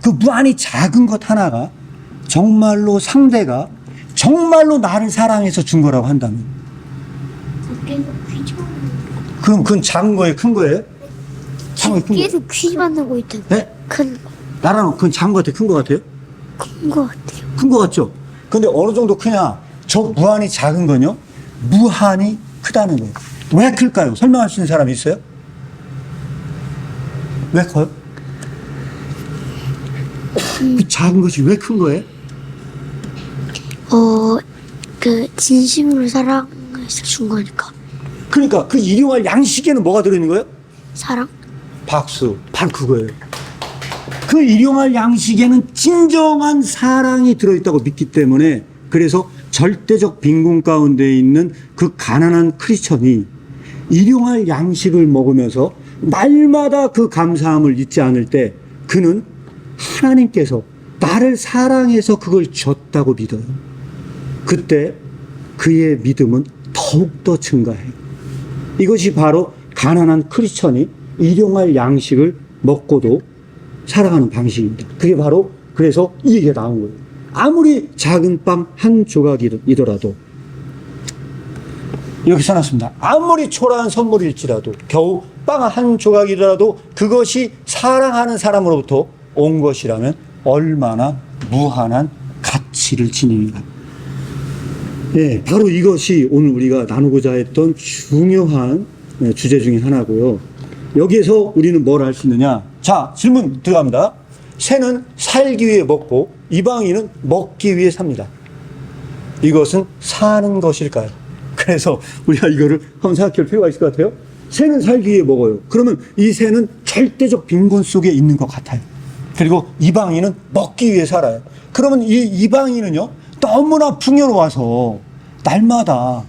[SPEAKER 1] 그 무한히 작은 것 하나가 정말로 상대가 정말로 나를 사랑해서 준 거라고 한다면, 그럼 그건 작은 거예요, 큰 거예요? 작은 거예요, 큰 거예요?
[SPEAKER 3] 계속 퀴즈 만들고 있던데.
[SPEAKER 1] 네?
[SPEAKER 3] 큰
[SPEAKER 1] 나라는 그건 작은 거 같아요, 큰 거 같아요?
[SPEAKER 3] 큰 거 같아요.
[SPEAKER 1] 큰 거 같죠? 근데 어느 정도 크냐? 저 무한히 작은 건요, 무한히 크다는 거예요. 왜 클까요? 설명할 수 있는 사람이 있어요? 왜 커요? 그 작은 것이 왜 큰 거예요?
[SPEAKER 3] 그 진심으로 사랑해서 준 거니까.
[SPEAKER 1] 그러니까 그 일용할 양식에는 뭐가 들어있는 거예요?
[SPEAKER 3] 사랑?
[SPEAKER 1] 박수. 바로 그거예요. 그 일용할 양식에는 진정한 사랑이 들어있다고 믿기 때문에, 그래서 절대적 빈곤 가운데 있는 그 가난한 크리스천이 일용할 양식을 먹으면서 날마다 그 감사함을 잊지 않을 때, 그는 하나님께서 나를 사랑해서 그걸 줬다고 믿어요. 그때 그의 믿음은 더욱더 증가해요. 이것이 바로 가난한 크리스천이 일용할 양식을 먹고도 살아가는 방식입니다. 그게 바로, 그래서 이 얘기가 나온 거예요. 아무리 작은 빵 한 조각이더라도, 여기 써놨습니다. 아무리 초라한 선물일지라도, 겨우 빵 한 조각이더라도 그것이 사랑하는 사람으로부터 온 것이라면 얼마나 무한한 가치를 지닙니다. 네, 바로 이것이 오늘 우리가 나누고자 했던 중요한 주제 중에 하나고요. 여기에서 우리는 뭘 할 수 있느냐? 자, 질문 들어갑니다. 새는 살기 위해 먹고 이방인은 먹기 위해 삽니다. 이것은 사는 것일까요? 그래서 우리가 이거를 한번 생각할 필요가 있을 것 같아요. 새는 살기 위해 먹어요. 그러면 이 새는 절대적 빈곤 속에 있는 것 같아요. 그리고 이방인은 먹기 위해 살아요. 그러면 이 이방인은요, 너무나 풍요로워서 날마다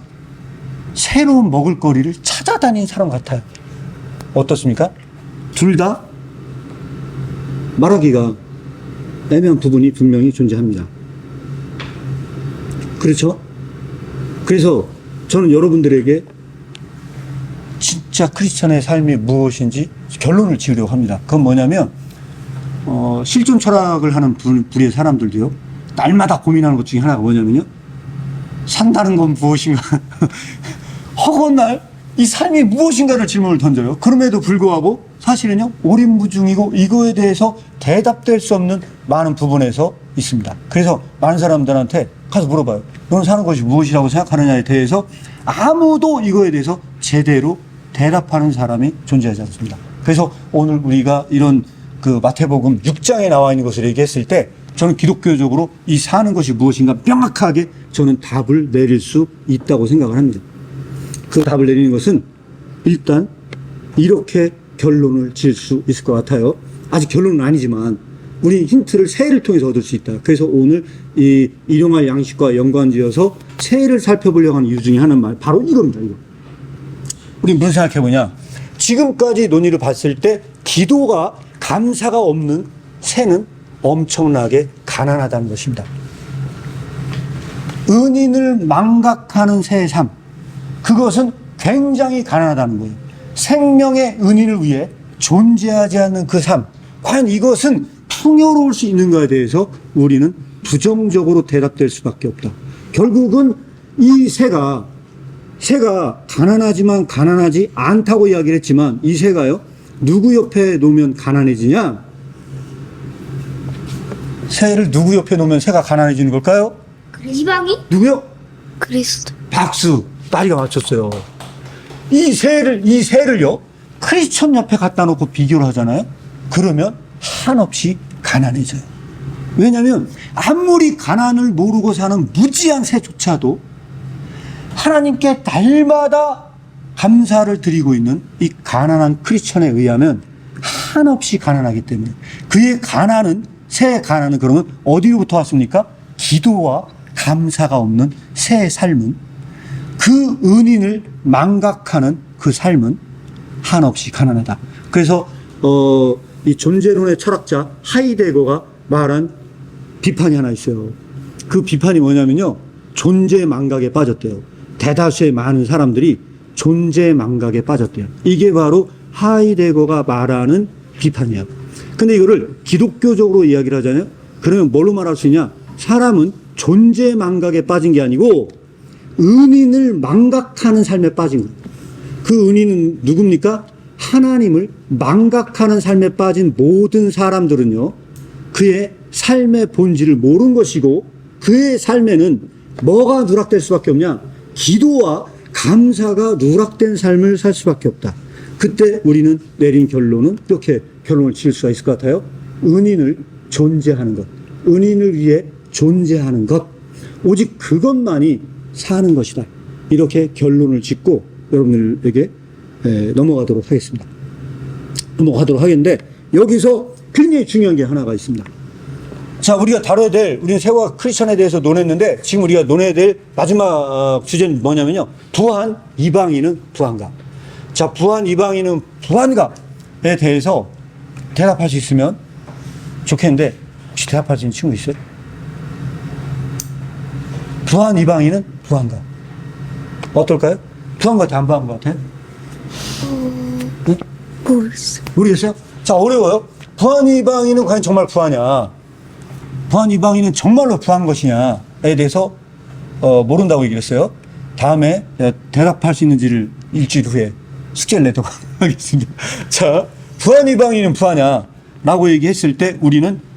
[SPEAKER 1] 새로운 먹을거리를 찾아다니는 사람 같아요. 어떻습니까? 둘 다 말하기가 애매한 부분이 분명히 존재합니다. 그렇죠? 그래서 저는 여러분들에게 진짜 크리스천의 삶이 무엇인지 결론을 지으려고 합니다. 그건 뭐냐면 실존 철학을 하는 부류의 사람들도요, 날마다 고민하는 것 중에 하나가 뭐냐면요, 산다는 건 무엇인가 허건 날 이 삶이 무엇인가를 질문을 던져요. 그럼에도 불구하고 사실은요, 오리무중이고 이거에 대해서 대답될 수 없는 많은 부분에서 있습니다. 그래서 많은 사람들한테 가서 물어봐요. 너는 사는 것이 무엇이라고 생각하느냐에 대해서 아무도 이거에 대해서 제대로 대답하는 사람이 존재하지 않습니다. 그래서 오늘 우리가 이런 그 마태복음 6장에 나와 있는 것을 얘기했을 때 저는 기독교적으로 이 사는 것이 무엇인가 명확하게 저는 답을 내릴 수 있다고 생각을 합니다. 그 답을 내리는 것은 일단 이렇게 결론을 지을 수 있을 것 같아요. 아직 결론은 아니지만 우리 힌트를 새해를 통해서 얻을 수 있다. 그래서 오늘 이 일용할 양식과 연관지어서 새해를 살펴보려고 하는 이유 중에 하나는 말, 바로 이겁니다. 이거. 우리 무슨 생각해보냐, 지금까지 논의를 봤을 때 기도가 감사가 없는 새는 엄청나게 가난하다는 것입니다. 은인을 망각하는 새의 삶, 그것은 굉장히 가난하다는 거예요. 생명의 은인을 위해 존재하지 않는 그 삶, 과연 이것은 풍요로울 수 있는가에 대해서 우리는 부정적으로 대답될 수밖에 없다. 결국은 이 새가 가난하지만 가난하지 않다고 이야기를 했지만, 이 새가요, 누구 옆에 놓으면 가난해지냐? 새를 누구 옆에 놓으면 새가 가난해지는 걸까요?
[SPEAKER 3] 이방인?
[SPEAKER 1] 누구요?
[SPEAKER 3] 그리스도.
[SPEAKER 1] 박수! 딸이가 맞췄어요. 이 새를요, 크리스천 옆에 갖다 놓고 비교를 하잖아요? 그러면 한없이 가난해져요. 왜냐하면 아무리 가난을 모르고 사는 무지한 새조차도 하나님께 날마다 감사를 드리고 있는 이 가난한 크리스천에 의하면 한없이 가난하기 때문에, 그의 가난은, 새의 가난은 그러면 어디로부터 왔습니까? 기도와 감사가 없는 새의 삶은, 그 은인을 망각하는 그 삶은 한없이 가난하다. 그래서 이 존재론의 철학자 하이데거가 말한 비판이 하나 있어요. 그 비판이 뭐냐면요, 존재 망각에 빠졌대요. 대다수의 많은 사람들이 존재 망각에 빠졌대요. 이게 바로 하이데거가 말하는 비판이에요. 근데 이거를 기독교적으로 이야기를 하잖아요. 그러면 뭘로 말할 수 있냐? 사람은 존재 망각에 빠진 게 아니고 은인을 망각하는 삶에 빠진 거예요. 그 은인은 누굽니까? 하나님을 망각하는 삶에 빠진 모든 사람들은요, 그의 삶의 본질을 모른 것이고, 그의 삶에는 뭐가 누락될 수밖에 없냐? 기도와 감사가 누락된 삶을 살 수밖에 없다. 그때 우리는 내린 결론은 이렇게 결론을 지을 수가 있을 것 같아요. 은인을 존재하는 것, 은인을 위해 존재하는 것, 오직 그것만이 사는 것이다. 이렇게 결론을 짓고 여러분들에게 넘어가도록 하겠습니다. 넘어가도록 하겠는데, 여기서 굉장히 중요한 게 하나가 있습니다. 자, 우리가 다뤄야 될, 우리는 새와 크리스천에 대해서 논했는데, 지금 우리가 논해야 될 마지막 주제는 뭐냐면요, 부한 이방인은 부한가. 자, 부한 이방인은 부한가에 대해서 대답할 수 있으면 좋겠는데, 혹시 대답할 수 있는 친구 있어요? 부한 이방인은 부한가. 어떨까요? 부한 것 같아, 안 부한 것 같아? 응? 모르겠어요? 자, 어려워요. 부한 이방인은 과연 정말 부하냐? 부한 이방인은 정말로 부한 것이냐에 대해서 모른다고 얘기를 했어요. 다음에 대답할 수 있는지를 일주일 후에 숙제를 내도록 하겠습니다. 자, 부한 이방인은 부하냐? 라고 얘기했을 때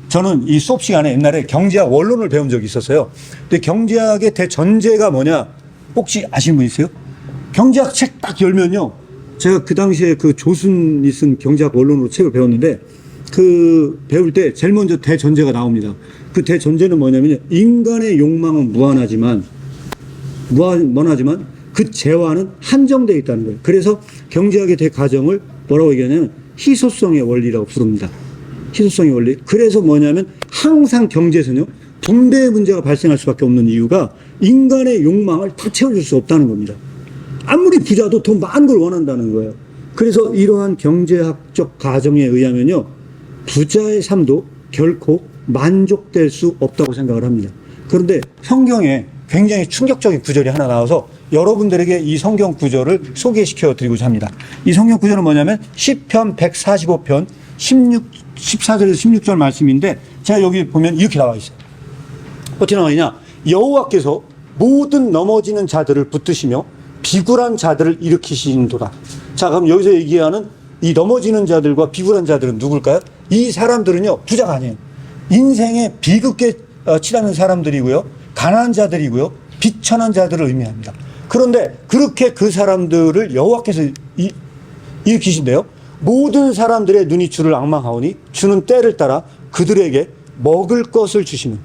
[SPEAKER 1] 저는 이 수업 시간에 옛날에 경제학 원론을 배운 적이 있었어요. 근데 경제학의 대전제가 뭐냐? 혹시 아시는 분 있어요? 경제학 책 딱 열면요, 제가 그 당시에 그 조순이 쓴 경제학 원론으로 책을 배웠는데 그 배울 때 제일 먼저 대전제가 나옵니다. 그 대전제는 뭐냐면 인간의 욕망은 무한하지만 그 재화는 한정되어 있다는 거예요. 그래서 경제학의 대가정을 뭐라고 얘기하냐면 희소성의 원리라고 부릅니다. 희소성의 원리. 그래서 뭐냐면 항상 경제에서는요, 분배의 문제가 발생할 수밖에 없는 이유가 인간의 욕망을 다 채워줄 수 없다는 겁니다. 아무리 부자도 더 많은 걸 원한다는 거예요. 그래서 이러한 경제학적 가정에 의하면요, 부자의 삶도 결코 만족될 수 없다고 생각을 합니다. 그런데 성경에 굉장히 충격적인 구절이 하나 나와서 여러분들에게 이 성경 구절을 소개시켜 드리고자 합니다. 이 성경 구절은 뭐냐면 시편 145편 14절에서 16절 말씀인데, 제가 여기 보면 이렇게 나와 있어요. 어떻게 나와 있냐? 여호와께서 모든 넘어지는 자들을 붙드시며 비굴한 자들을 일으키신도다. 자, 그럼 여기서 얘기하는 이 넘어지는 자들과 비굴한 자들은 누굴까요? 이 사람들은요, 부자가 아니에요. 인생에 비극에 치닫는 사람들이고요, 가난한 자들이고요, 비천한 자들을 의미합니다. 그런데 그렇게 그 사람들을 여호와께서 일으키신대요. 모든 사람들의 눈이 주를 앙망하오니 주는 때를 따라 그들에게 먹을 것을 주시는.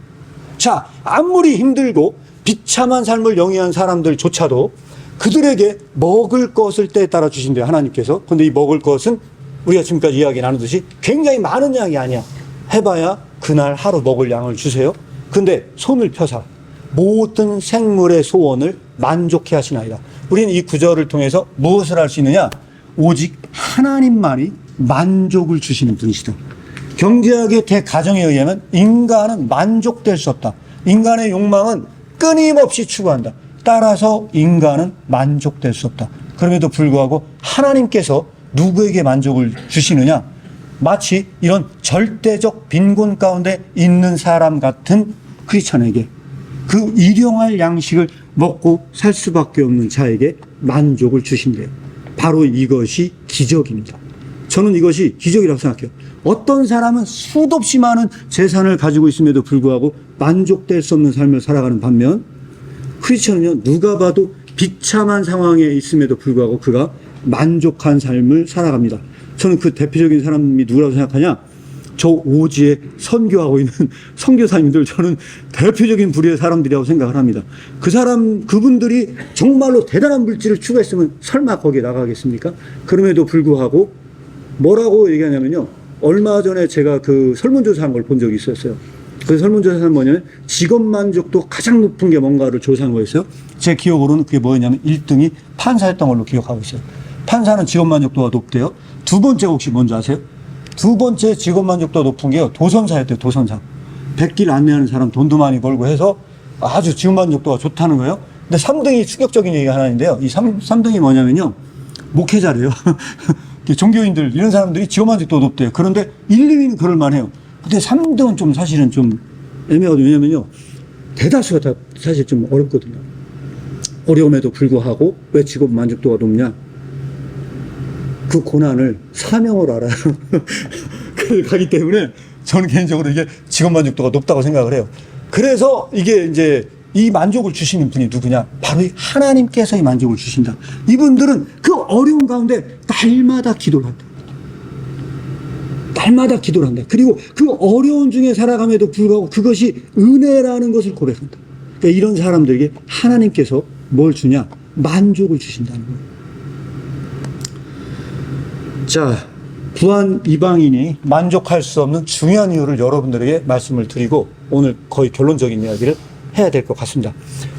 [SPEAKER 1] 자, 아무리 힘들고 비참한 삶을 영위한 사람들조차도 그들에게 먹을 것을 때에 따라 주신대요, 하나님께서. 근데 이 먹을 것은 우리가 지금까지 이야기 나누듯이 굉장히 많은 양이 아니야. 해봐야 그날 하루 먹을 양을 주세요. 근데 손을 펴사 모든 생물의 소원을 만족해 하시나이다. 우리는 이 구절을 통해서 무엇을 할 수 있느냐? 오직 하나님만이 만족을 주시는 분이시다. 경제학의 대가정에 의하면 인간은 만족될 수 없다. 인간의 욕망은 끊임없이 추구한다. 따라서 인간은 만족될 수 없다. 그럼에도 불구하고 하나님께서 누구에게 만족을 주시느냐? 마치 이런 절대적 빈곤 가운데 있는 사람 같은 크리스천에게, 그 일용할 양식을 먹고 살 수밖에 없는 자에게 만족을 주신대요. 바로 이것이 기적입니다. 저는 이것이 기적이라고 생각해요. 어떤 사람은 수도 없이 많은 재산을 가지고 있음에도 불구하고 만족될 수 없는 삶을 살아가는 반면, 크리스천은요, 누가 봐도 비참한 상황에 있음에도 불구하고 그가 만족한 삶을 살아갑니다. 저는 그 대표적인 사람이 누구라고 생각하냐? 저 오지에 선교하고 있는 선교사님들, 저는 대표적인 부류의 사람들이라고 생각을 합니다. 그분들이 정말로 대단한 물질을 추구했으면 설마 거기에 나가겠습니까? 그럼에도 불구하고 뭐라고 얘기하냐면요, 얼마 전에 제가 그 설문조사한 걸 본 적이 있었어요. 그 설문조사는 뭐냐면 직업 만족도 가장 높은 게 뭔가를 조사한 거였어요. 제 기억으로는 그게 뭐였냐면 1등이 판사였던 걸로 기억하고 있어요. 판사는 직업 만족도가 높대요. 두 번째가 혹시 뭔지 아세요? 두 번째 직업 만족도가 높은 게요, 도선사였대요. 도선사. 백길 안내하는 사람, 돈도 많이 벌고 해서 아주 직업 만족도가 좋다는 거예요. 근데 3등이 충격적인 얘기가 하나 있는데요. 이 3등이 뭐냐면요, 목회자래요. 종교인들, 이런 사람들이 직업 만족도가 높대요. 그런데 1, 2위는 그럴만해요. 근데 3등은 좀 사실은 좀 애매하거든요. 왜냐면요, 대다수가 다 사실 좀 어렵거든요. 어려움에도 불구하고 왜 직업 만족도가 높냐? 그 고난을 사명으로 알아요. 그래서 가기 때문에 저는 개인적으로 이게 직업 만족도가 높다고 생각을 해요. 그래서 이게 이제 이 만족을 주시는 분이 누구냐? 바로 이 하나님께서 이 만족을 주신다. 이분들은 그 어려운 가운데 날마다 기도를 한다. 날마다 기도를 한다. 그리고 그 어려운 중에 살아감에도 불구하고 그것이 은혜라는 것을 고백한다. 그러니까 이런 사람들에게 하나님께서 뭘 주냐? 만족을 주신다는 거예요. 자, 부한 이방인이 만족할 수 없는 중요한 이유를 여러분들에게 말씀을 드리고 오늘 거의 결론적인 이야기를 해야 될 것 같습니다.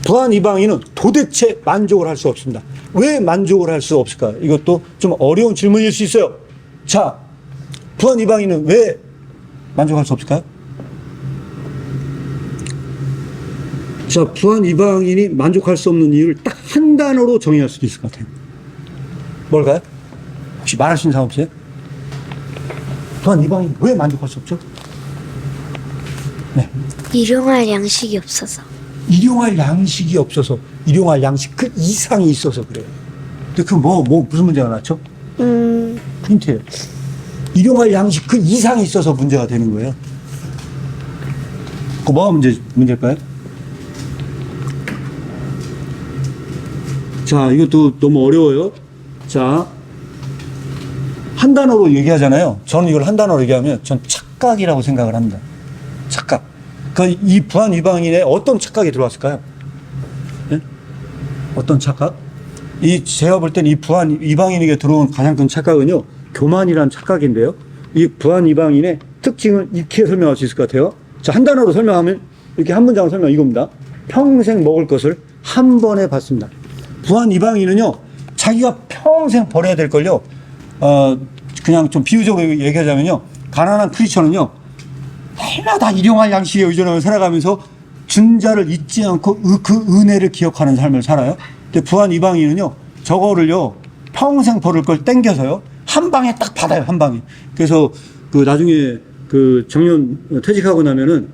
[SPEAKER 1] 부한 이방인은 도대체 만족을 할 수 없습니다. 왜 만족을 할 수 없을까요? 이것도 좀 어려운 질문일 수 있어요. 자, 부한 이방인은 왜 만족할 수 없을까요? 자, 부한 이방인이 만족할 수 없는 이유를 딱 한 단어로 정의할 수도 있을 것 같아요. 뭘까요? 혹시 말할 수 있는 사람 없어요? 부한 이방인 왜 만족할 수 없죠? 네.
[SPEAKER 3] 일용할 양식이 없어서.
[SPEAKER 1] 일용할 양식이 없어서, 일용할 양식 그 이상이 있어서 그래요. 근데 그 무슨 문제가 났죠? 힌트예요. 일용할 양식 그 이상이 있어서 문제가 되는 거예요. 그 뭐가 문제일까요? 자, 이것도 너무 어려워요. 자, 한 단어로 얘기하잖아요. 저는 이걸 한 단어로 얘기하면 전 착각이라고 생각을 합니다. 착각. 이 부한 이방인의 어떤 착각이 들어왔을까요? 예? 어떤 착각? 제가 볼 땐 이 부한 이방인에게 들어온 가장 큰 착각은요, 교만이라는 착각인데요. 이 부한 이방인의 특징을 이렇게 설명할 수 있을 것 같아요. 자, 한 단어로 설명하면, 이렇게 한 문장으로 설명 이겁니다. 평생 먹을 것을 한 번에 받습니다. 부한 이방인은요, 자기가 평생 버려야 될 걸요, 그냥 좀 비유적으로 얘기하자면요, 가난한 크리스천은요, 해마다 일용할 양식에 의존하며 살아가면서 준 자를 잊지 않고 그 은혜를 기억하는 삶을 살아요. 근데 부한 이방인은요, 저거를요, 평생 버릴 걸 땡겨서요, 한 방에 딱 받아요, 한 방에. 그래서 나중에 정년 퇴직하고 나면은,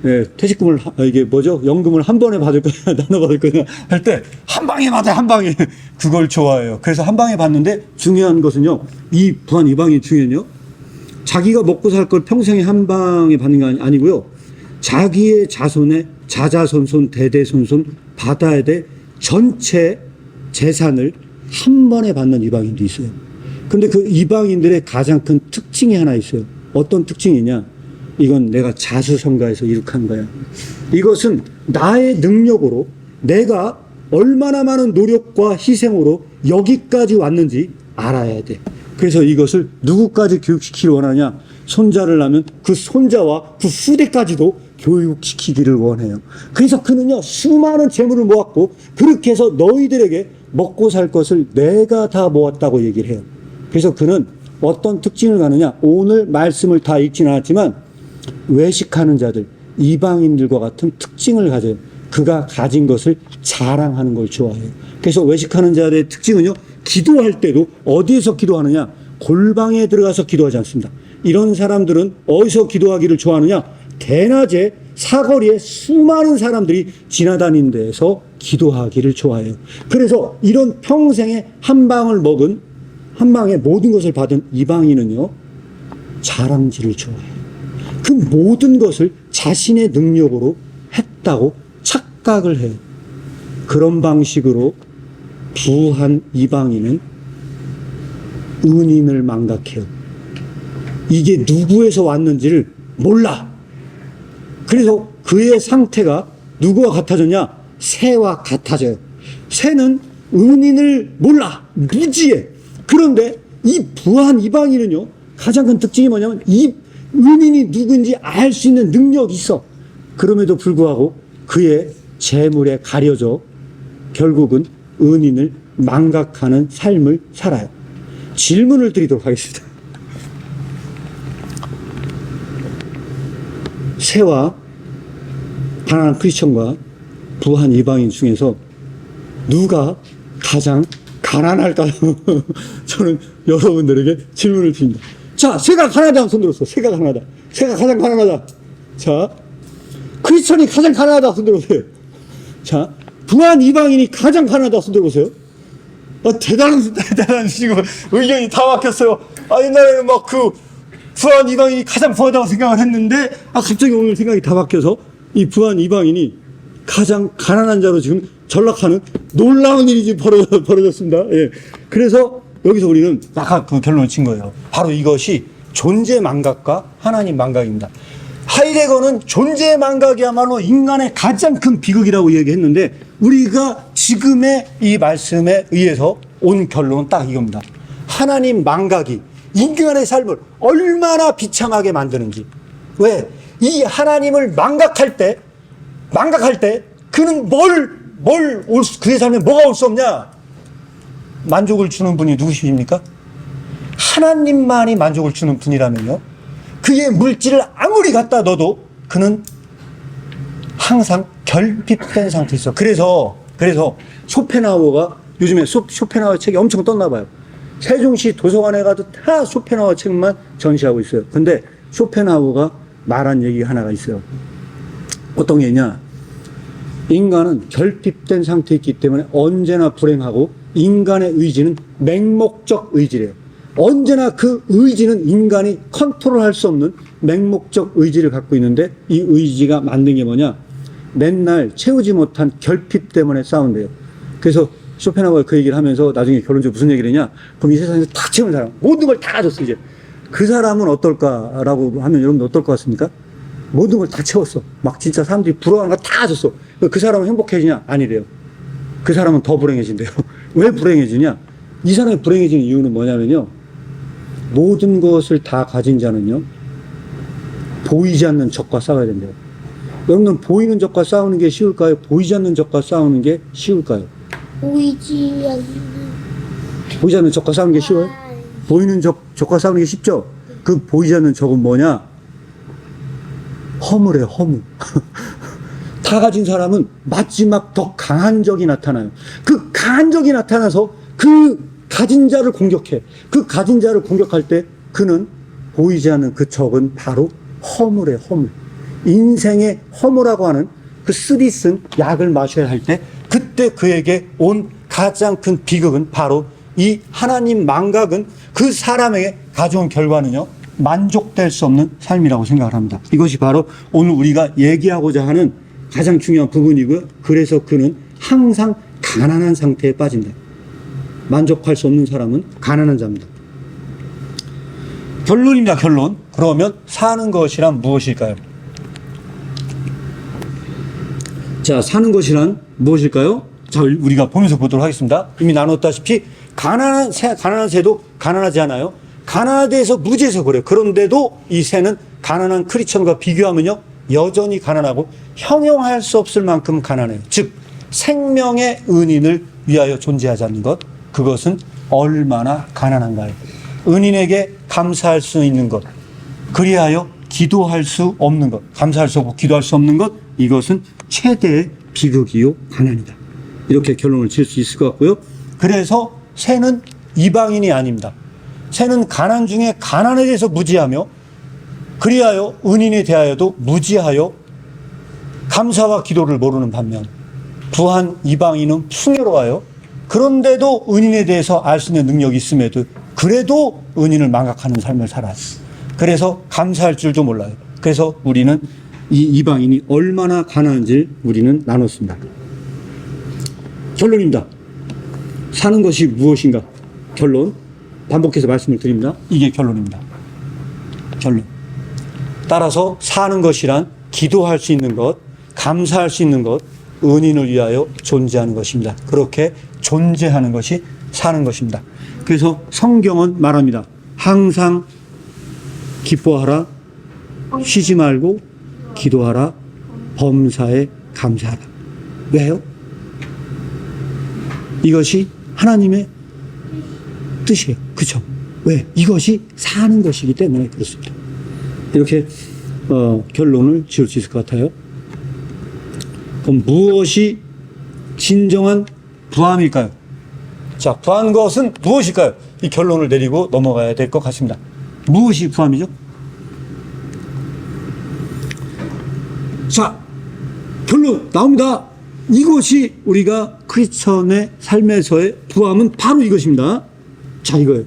[SPEAKER 1] 예, 퇴직금을, 이게 뭐죠? 연금을 한 번에 받을 거냐, 나눠 받을 거냐 할 때, 한 방에 받아요, 한 방에. 그걸 좋아해요. 그래서 한 방에 받는데 중요한 것은요, 이 부한 이방인 중에는요, 자기가 먹고 살 걸 평생에 한 방에 받는 게 아니고요, 자기의 자손의 자자손손 대대손손 받아야 될 전체 재산을 한 번에 받는 이방인도 있어요. 근데 그 이방인들의 가장 큰 특징이 하나 있어요. 어떤 특징이냐? 이건 내가 자수성가해서 이룩한 거야. 이것은 나의 능력으로 내가 얼마나 많은 노력과 희생으로 여기까지 왔는지 알아야 돼. 그래서 이것을 누구까지 교육시키기 원하냐? 손자를 낳으면 그 손자와 그 후대까지도 교육시키기를 원해요. 그래서 그는요, 수많은 재물을 모았고, 그렇게 해서 너희들에게 먹고 살 것을 내가 다 모았다고 얘기를 해요. 그래서 그는 어떤 특징을 가느냐? 오늘 말씀을 다 읽지는 않았지만, 외식하는 자들, 이방인들과 같은 특징을 가져요. 그가 가진 것을 자랑하는 걸 좋아해요. 그래서 외식하는 자들의 특징은요, 기도할 때도 어디에서 기도하느냐? 골방에 들어가서 기도하지 않습니다. 이런 사람들은 어디서 기도하기를 좋아하느냐? 대낮에 사거리에 수많은 사람들이 지나다니는 데에서 기도하기를 좋아해요. 그래서 이런 평생에 한 방을 먹은, 한 방에 모든 것을 받은 이방인은요, 자랑질을 좋아해요. 그 모든 것을 자신의 능력으로 했다고 착각을 해요. 그런 방식으로 부한 이방인은 은인을 망각해요. 이게 누구에서 왔는지를 몰라. 그래서 그의 상태가 누구와 같아졌냐? 새와 같아져요. 새는 은인을 몰라. 무지해. 그런데 이 부한 이방인은요, 가장 큰 특징이 뭐냐면 이 은인이 누군지 알 수 있는 능력이 있어. 그럼에도 불구하고 그의 재물에 가려져 결국은 은인을 망각하는 삶을 살아요. 질문을 드리도록 하겠습니다. 새와 가난한 크리스천과 부한 이방인 중에서 누가 가장 가난할까요? 저는 여러분들에게 질문을 드립니다. 자, 새가 가난하다 손 들었어. 새가 가난하다. 새가 가장 가난하다. 자, 크리스천이 가장 가난하다 손 들어보세요. 자, 부한 이방인이 가장 가난하다 손 들어보세요. 대단하시고 의견이 다 막혔어요. 옛날에는 막 부한 이방인이 가장 부하다고 생각을 했는데, 갑자기 오늘 생각이 다 바뀌어서 이 부한 이방인이 가장 가난한 자로 지금 전락하는 놀라운 일이 지금 벌어졌습니다. 예. 그래서 여기서 우리는 아까 그 결론을 친 거예요. 바로 이것이 존재 망각과 하나님 망각입니다. 하이데거는 존재 망각이야말로 인간의 가장 큰 비극이라고 얘기했는데, 우리가 지금의 이 말씀에 의해서 온 결론은 딱 이겁니다. 하나님 망각이 인간의 삶을 얼마나 비참하게 만드는지. 왜? 이 하나님을 망각할 때 그는 그의 삶에 뭐가 올 수 없냐? 만족을 주는 분이 누구십니까? 하나님만이 만족을 주는 분이라면요, 그의 물질을 아무리 갖다 넣어도 그는 항상 결핍된 상태에 있어. 그래서 쇼펜하우어가 요즘에 쇼펜하우어 책이 엄청 떴나 봐요. 세종시 도서관에 가도 다 쇼펜하우어 책만 전시하고 있어요. 근데 쇼펜하우어가 말한 얘기 하나가 있어요. 어떤 게 있냐? 인간은 결핍된 상태에 있기 때문에 언제나 불행하고, 인간의 의지는 맹목적 의지래요. 언제나 그 의지는 인간이 컨트롤할 수 없는 맹목적 의지를 갖고 있는데, 이 의지가 만든 게 뭐냐? 맨날 채우지 못한 결핍 때문에 싸운대요. 그래서 쇼펜하우어가 그 얘기를 하면서 나중에 결론적으로 무슨 얘기를 했냐? 그럼 이 세상에서 다 채운 사람, 모든 걸 다 가졌어, 이제. 그 사람은 어떨까라고 하면 여러분 어떨 것 같습니까? 모든 걸 다 채웠어. 막 진짜 사람들이 부러워하는 거 다 가졌어. 그 사람은 행복해지냐? 아니래요. 그 사람은 더 불행해진대요. 왜 불행해지냐? 이 사람이 불행해지는 이유는 뭐냐면요. 모든 것을 다 가진 자는요, 보이지 않는 적과 싸워야 된대요. 여러분은 보이는 적과 싸우는 게 쉬울까요? 보이지 않는 적과 싸우는 게 쉬울까요?
[SPEAKER 3] 보이지 않는.
[SPEAKER 1] 보이지 않는 적과 싸우는 게 쉬워요? 보이는 적과 싸우는 게 쉽죠? 그 보이지 않는 적은 뭐냐? 허물이에요, 허물. 다 가진 사람은 마지막 더 강한 적이 나타나요. 그 강한 적이 나타나서 그 가진 자를 공격해. 그 가진 자를 공격할 때 그는 보이지 않는 그 적은 바로 허물이에요, 허물. 인생의 허물이라고 하는 그 쓰리 쓴 약을 마셔야 할 때 그때 그에게 온 가장 큰 비극은 바로 이 하나님 망각은 그 사람에게 가져온 결과는요, 만족될 수 없는 삶이라고 생각을 합니다. 이것이 바로 오늘 우리가 얘기하고자 하는 가장 중요한 부분이고요. 그래서 그는 항상 가난한 상태에 빠진다. 만족할 수 없는 사람은 가난한 자입니다. 결론입니다, 결론. 그러면 사는 것이란 무엇일까요? 자, 사는 것이란 무엇일까요? 자, 우리가 보면서 보도록 하겠습니다. 이미 나눴다시피 가난한 새도 가난하지 않아요. 가난하대해서 무지해서 그래요. 그런데도 이 새는 가난한 크리스천과 비교하면요, 여전히 가난하고 형용할 수 없을 만큼 가난해요. 즉 생명의 은인을 위하여 존재하지 않는 것, 그것은 얼마나 가난한가요? 은인에게 감사할 수 있는 것, 그리하여 기도할 수 없는 것, 감사할 수 없고 기도할 수 없는 것, 이것은 최대의 비극이요 가난이다. 이렇게 결론을 지을 수 있을 것 같고요. 그래서 새는 이방인이 아닙니다. 새는 가난 중에 가난에 대해서 무지하며 그리하여 은인에 대하여도 무지하여 감사와 기도를 모르는 반면 부한 이방인은 풍요로워요. 그런데도 은인에 대해서 알 수 있는 능력이 있음에도 그래도 은인을 망각하는 삶을 살아요. 그래서 감사할 줄도 몰라요. 그래서 우리는 이 이방인이 얼마나 가난한지 우리는 나눴습니다. 결론입니다. 사는 것이 무엇인가? 결론. 반복해서 말씀을 드립니다. 이게 결론입니다. 결론. 따라서 사는 것이란 기도할 수 있는 것, 감사할 수 있는 것, 은인을 위하여 존재하는 것입니다. 그렇게 존재하는 것이 사는 것입니다. 그래서 성경은 말합니다. 항상 기뻐하라, 쉬지 말고 기도하라, 범사에 감사하라. 왜요? 이것이 하나님의 뜻이에요. 그렇죠? 왜? 이것이 사는 것이기 때문에 그렇습니다. 이렇게 결론을 지을 수 있을 것 같아요. 그럼 무엇이 진정한 부함일까요? 자, 부한 것은 무엇일까요? 이 결론을 내리고 넘어가야 될 것 같습니다. 무엇이 부함이죠? 자, 결론 나옵니다. 이것이 우리가 크리스천의 삶에서의 부함은 바로 이것입니다. 자, 이거예요.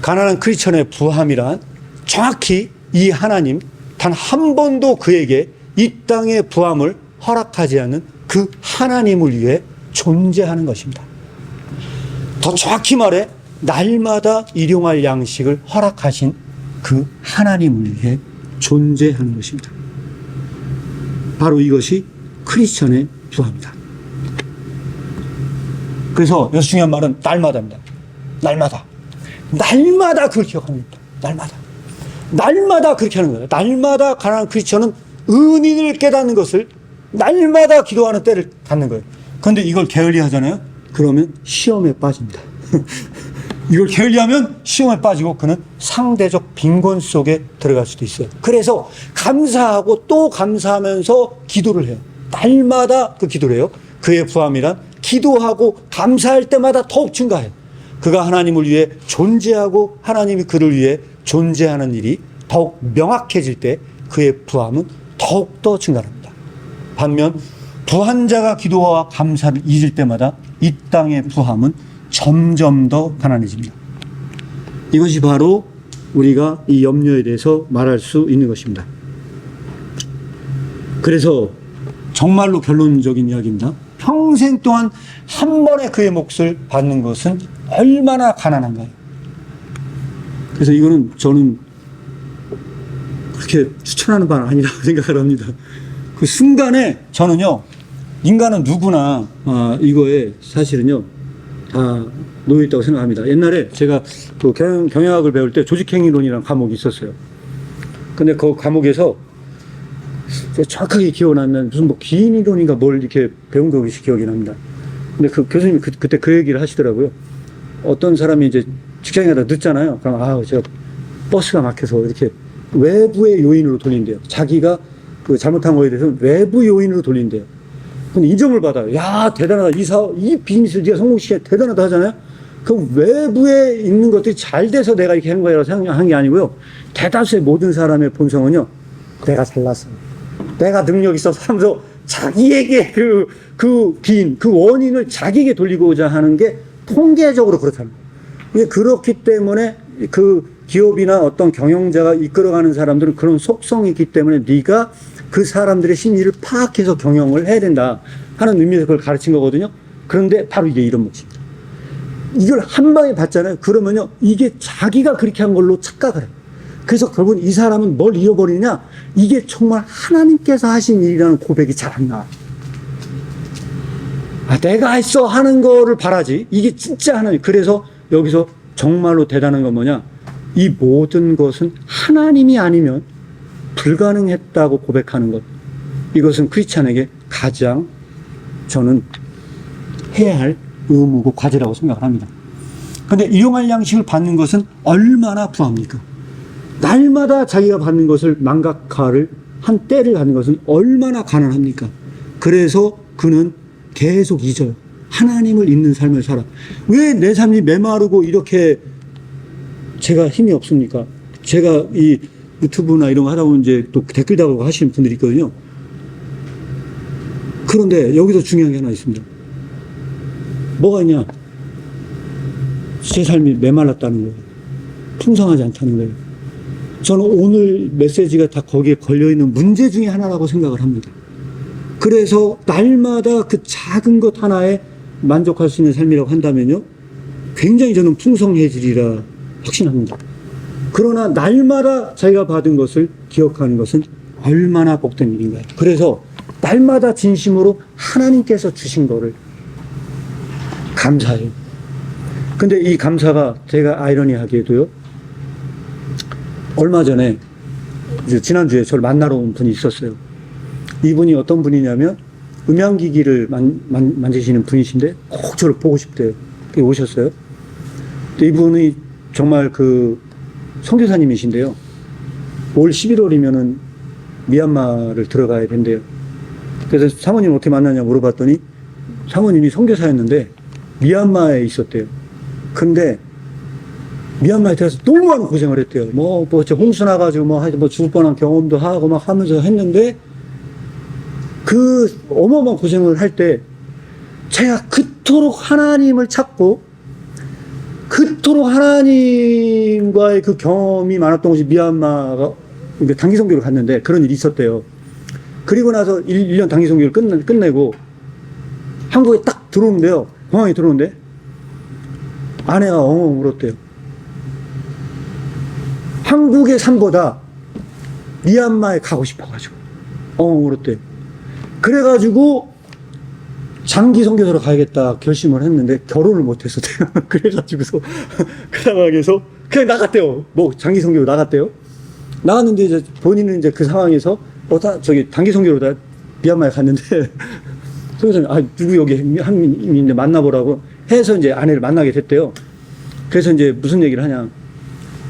[SPEAKER 1] 가난한 크리스천의 부함이란 정확히 이 하나님 단 한 번도 그에게 이 땅의 부함을 허락하지 않는 그 하나님을 위해 존재하는 것입니다. 더 정확히 말해 날마다 일용할 양식을 허락하신 그 하나님을 위해 존재하는 것입니다. 바로 이것이 크리스천의 부함이다. 그래서 여기서 중요한 말은 날마다입니다. 날마다. 날마다 그걸 기억합니다. 날마다. 날마다 그렇게 하는 거예요. 날마다 가난한 크리스천은 은인을 깨닫는 것을 날마다 기도하는 때를 갖는 거예요. 그런데 이걸 게을리 하잖아요. 그러면 시험에 빠집니다. 이걸 게을리하면 시험에 빠지고 그는 상대적 빈곤 속에 들어갈 수도 있어요. 그래서 감사하고 또 감사하면서 기도를 해요. 날마다 그 기도를 해요. 그의 부함이란 기도하고 감사할 때마다 더욱 증가해요. 그가 하나님을 위해 존재하고 하나님이 그를 위해 존재하는 일이 더욱 명확해질 때 그의 부함은 더욱더 증가합니다. 반면 부한 자가 기도와 감사를 잊을 때마다 이 땅의 부함은 점점 더 가난해집니다. 이것이 바로 우리가 이 염려에 대해서 말할 수 있는 것입니다. 그래서 정말로 결론적인 이야기입니다. 평생 동안 한 번에 그의 몫을 받는 것은 얼마나 가난한가요? 그래서 이거는 저는 그렇게 추천하는 바는 아니라고 생각을 합니다. 그 순간에 저는요, 인간은 누구나 이거에 사실은요 다 놓여 있다고 생각합니다. 옛날에 제가 그 경영학을 배울 때 조직행위론이라는 과목이 있었어요. 근데 그 과목에서 제가 정확하게 기억나는 무슨 뭐 기인이론인가 뭘 이렇게 배운 것이 기억이 납니다. 근데 그 교수님이 그때 그 얘기를 하시더라고요. 어떤 사람이 이제 직장에 가다 늦잖아요. 그럼 제가 버스가 막혀서 이렇게 외부의 요인으로 돌린대요. 자기가 그 잘못한 거에 대해서 외부 요인으로 돌린대요. 근데 인정을 받아요. 야, 대단하다. 이 비즈니스 네가 성공시켜 대단하다 하잖아요. 그럼 외부에 있는 것들이 잘 돼서 내가 이렇게 한 거라고 생각한 게 아니고요. 대다수의 모든 사람의 본성은요, 내가 잘났어. 내가 능력 있어서 하면서 자기에게 그 원인을 자기에게 돌리고자 하는 게 통계적으로 그렇다는 거예요. 그렇기 때문에 그 기업이나 어떤 경영자가 이끌어가는 사람들은 그런 속성이 있기 때문에 네가 그 사람들의 심리를 파악해서 경영을 해야 된다 하는 의미에서 그걸 가르친 거거든요. 그런데 바로 이게 이런 몫입니다. 이걸 한 방에 봤잖아요. 그러면요, 이게 자기가 그렇게 한 걸로 착각을 해요. 그래서 결국은 이 사람은 뭘 잃어버리냐? 이게 정말 하나님께서 하신 일이라는 고백이 잘 안 나와요. 내가 했어 하는 거를 바라지. 이게 진짜 하나님. 그래서 여기서 정말로 대단한 건 뭐냐? 이 모든 것은 하나님이 아니면 불가능했다고 고백하는 것. 이것은 크리스찬에게 가장 저는 해야 할 의무고 과제라고 생각을 합니다. 근데 일용할 양식을 받는 것은 얼마나 부합니까? 날마다 자기가 받는 것을 망각화를 한 때를 갖는 것은 얼마나 가난합니까? 그래서 그는 계속 잊어요. 하나님을 잊는 삶을 살아. 왜 내 삶이 메마르고 이렇게 제가 힘이 없습니까? 제가 이 유튜브나 이런 거 하다 보면 이제 또 댓글 달고 하시는 분들이 있거든요. 그런데 여기서 중요한 게 하나 있습니다. 뭐가 있냐? 제 삶이 메말랐다는 거예요. 풍성하지 않다는 거예요. 저는 오늘 메시지가 다 거기에 걸려있는 문제 중에 하나라고 생각을 합니다. 그래서 날마다 그 작은 것 하나에 만족할 수 있는 삶이라고 한다면요, 굉장히 저는 풍성해지리라 확신합니다. 그러나 날마다 자기가 받은 것을 기억하는 것은 얼마나 복된 일인가요? 그래서 날마다 진심으로 하나님께서 주신 거를 감사해요. 근데 이 감사가 제가 아이러니하게도요, 얼마 전에 지난주에 저를 만나러 온 분이 있었어요. 이분이 어떤 분이냐면 음향기기를 만지시는 분이신데 꼭 저를 보고 싶대요. 오셨어요. 이분이 정말 그 선교사님이신데요. 올 11월이면은 미얀마를 들어가야 된대요. 그래서 사모님 어떻게 만나냐 물어봤더니 사모님이 선교사였는데 미얀마에 있었대요. 근데 미얀마에 들어가서 너무 많은 고생을 했대요. 홍수 나가지고 죽을 뻔한 경험도 하고 막 하면서 했는데 그 어마어마한 고생을 할 때 제가 그토록 하나님을 찾고 그토록 하나님과의 그 경험이 많았던 곳이 미얀마가 단기 선교를 갔는데 그런 일이 있었대요. 그리고 나서 1년 단기 선교를 끝내고 한국에 딱 들어오는데요. 공항에 들어오는데 아내가 엉엉 울었대요. 한국의 삶보다 미얀마에 가고 싶어가지고 엉엉 울었대요. 그래가지고 장기 선교사로 가야겠다 결심을 했는데 결혼을 못했었대요. 그래가지고서 그 상황에서 그냥 나갔대요. 장기 선교로 나갔대요. 나갔는데 이제 본인은 이제 그 상황에서 단기 선교로 다 미얀마에 갔는데 선교사님 누구 여기 한민인데 만나보라고 해서 이제 아내를 만나게 됐대요. 그래서 이제 무슨 얘기를 하냐,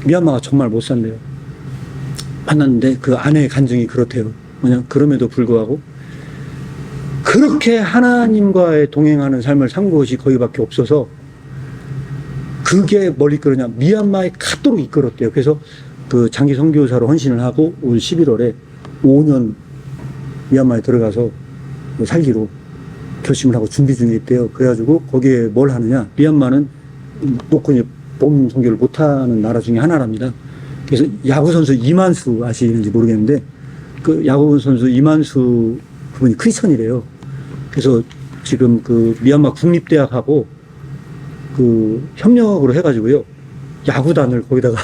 [SPEAKER 1] 미얀마가 정말 못 산대요. 만났는데 그 아내의 간증이 그렇대요. 그럼에도 불구하고 그렇게 하나님과의 동행하는 삶을 산 것이 거기밖에 없어서 그게 뭘 이끌었냐, 미얀마에 가도록 이끌었대요. 그래서 그 장기 선교사로 헌신을 하고 올 11월에 5년 미얀마에 들어가서 살기로 결심을 하고 준비 중에 있대요. 그래가지고 거기에 뭘 하느냐, 미얀마는 놓고 이제 봄 선교를 못하는 나라 중에 하나랍니다. 그래서 야구선수 이만수 아시는지 모르겠는데 그 야구선수 이만수 그분이 크리스천이래요. 그래서 지금 그 미얀마 국립대학하고 그 협력으로 해가지고요. 야구단을 거기다가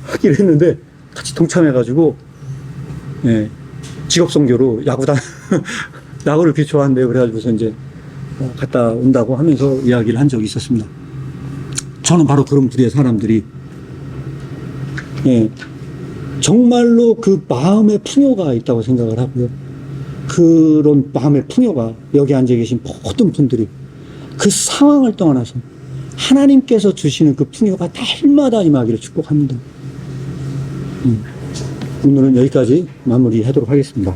[SPEAKER 1] 하기로 했는데 같이 동참해가지고, 예, 직업선교로 야구단, 야구를 그렇게 좋아한대요. 그래가지고서 이제 갔다 온다고 하면서 이야기를 한 적이 있었습니다. 저는 바로 그런 부류의 사람들이, 예, 정말로 그 마음의 풍요가 있다고 생각을 하고요. 그런 마음의 풍요가 여기 앉아 계신 모든 분들이 그 상황을 떠나서 하나님께서 주시는 그 풍요가 날마다 임하기를 축복합니다. 오늘은 여기까지 마무리하도록 하겠습니다.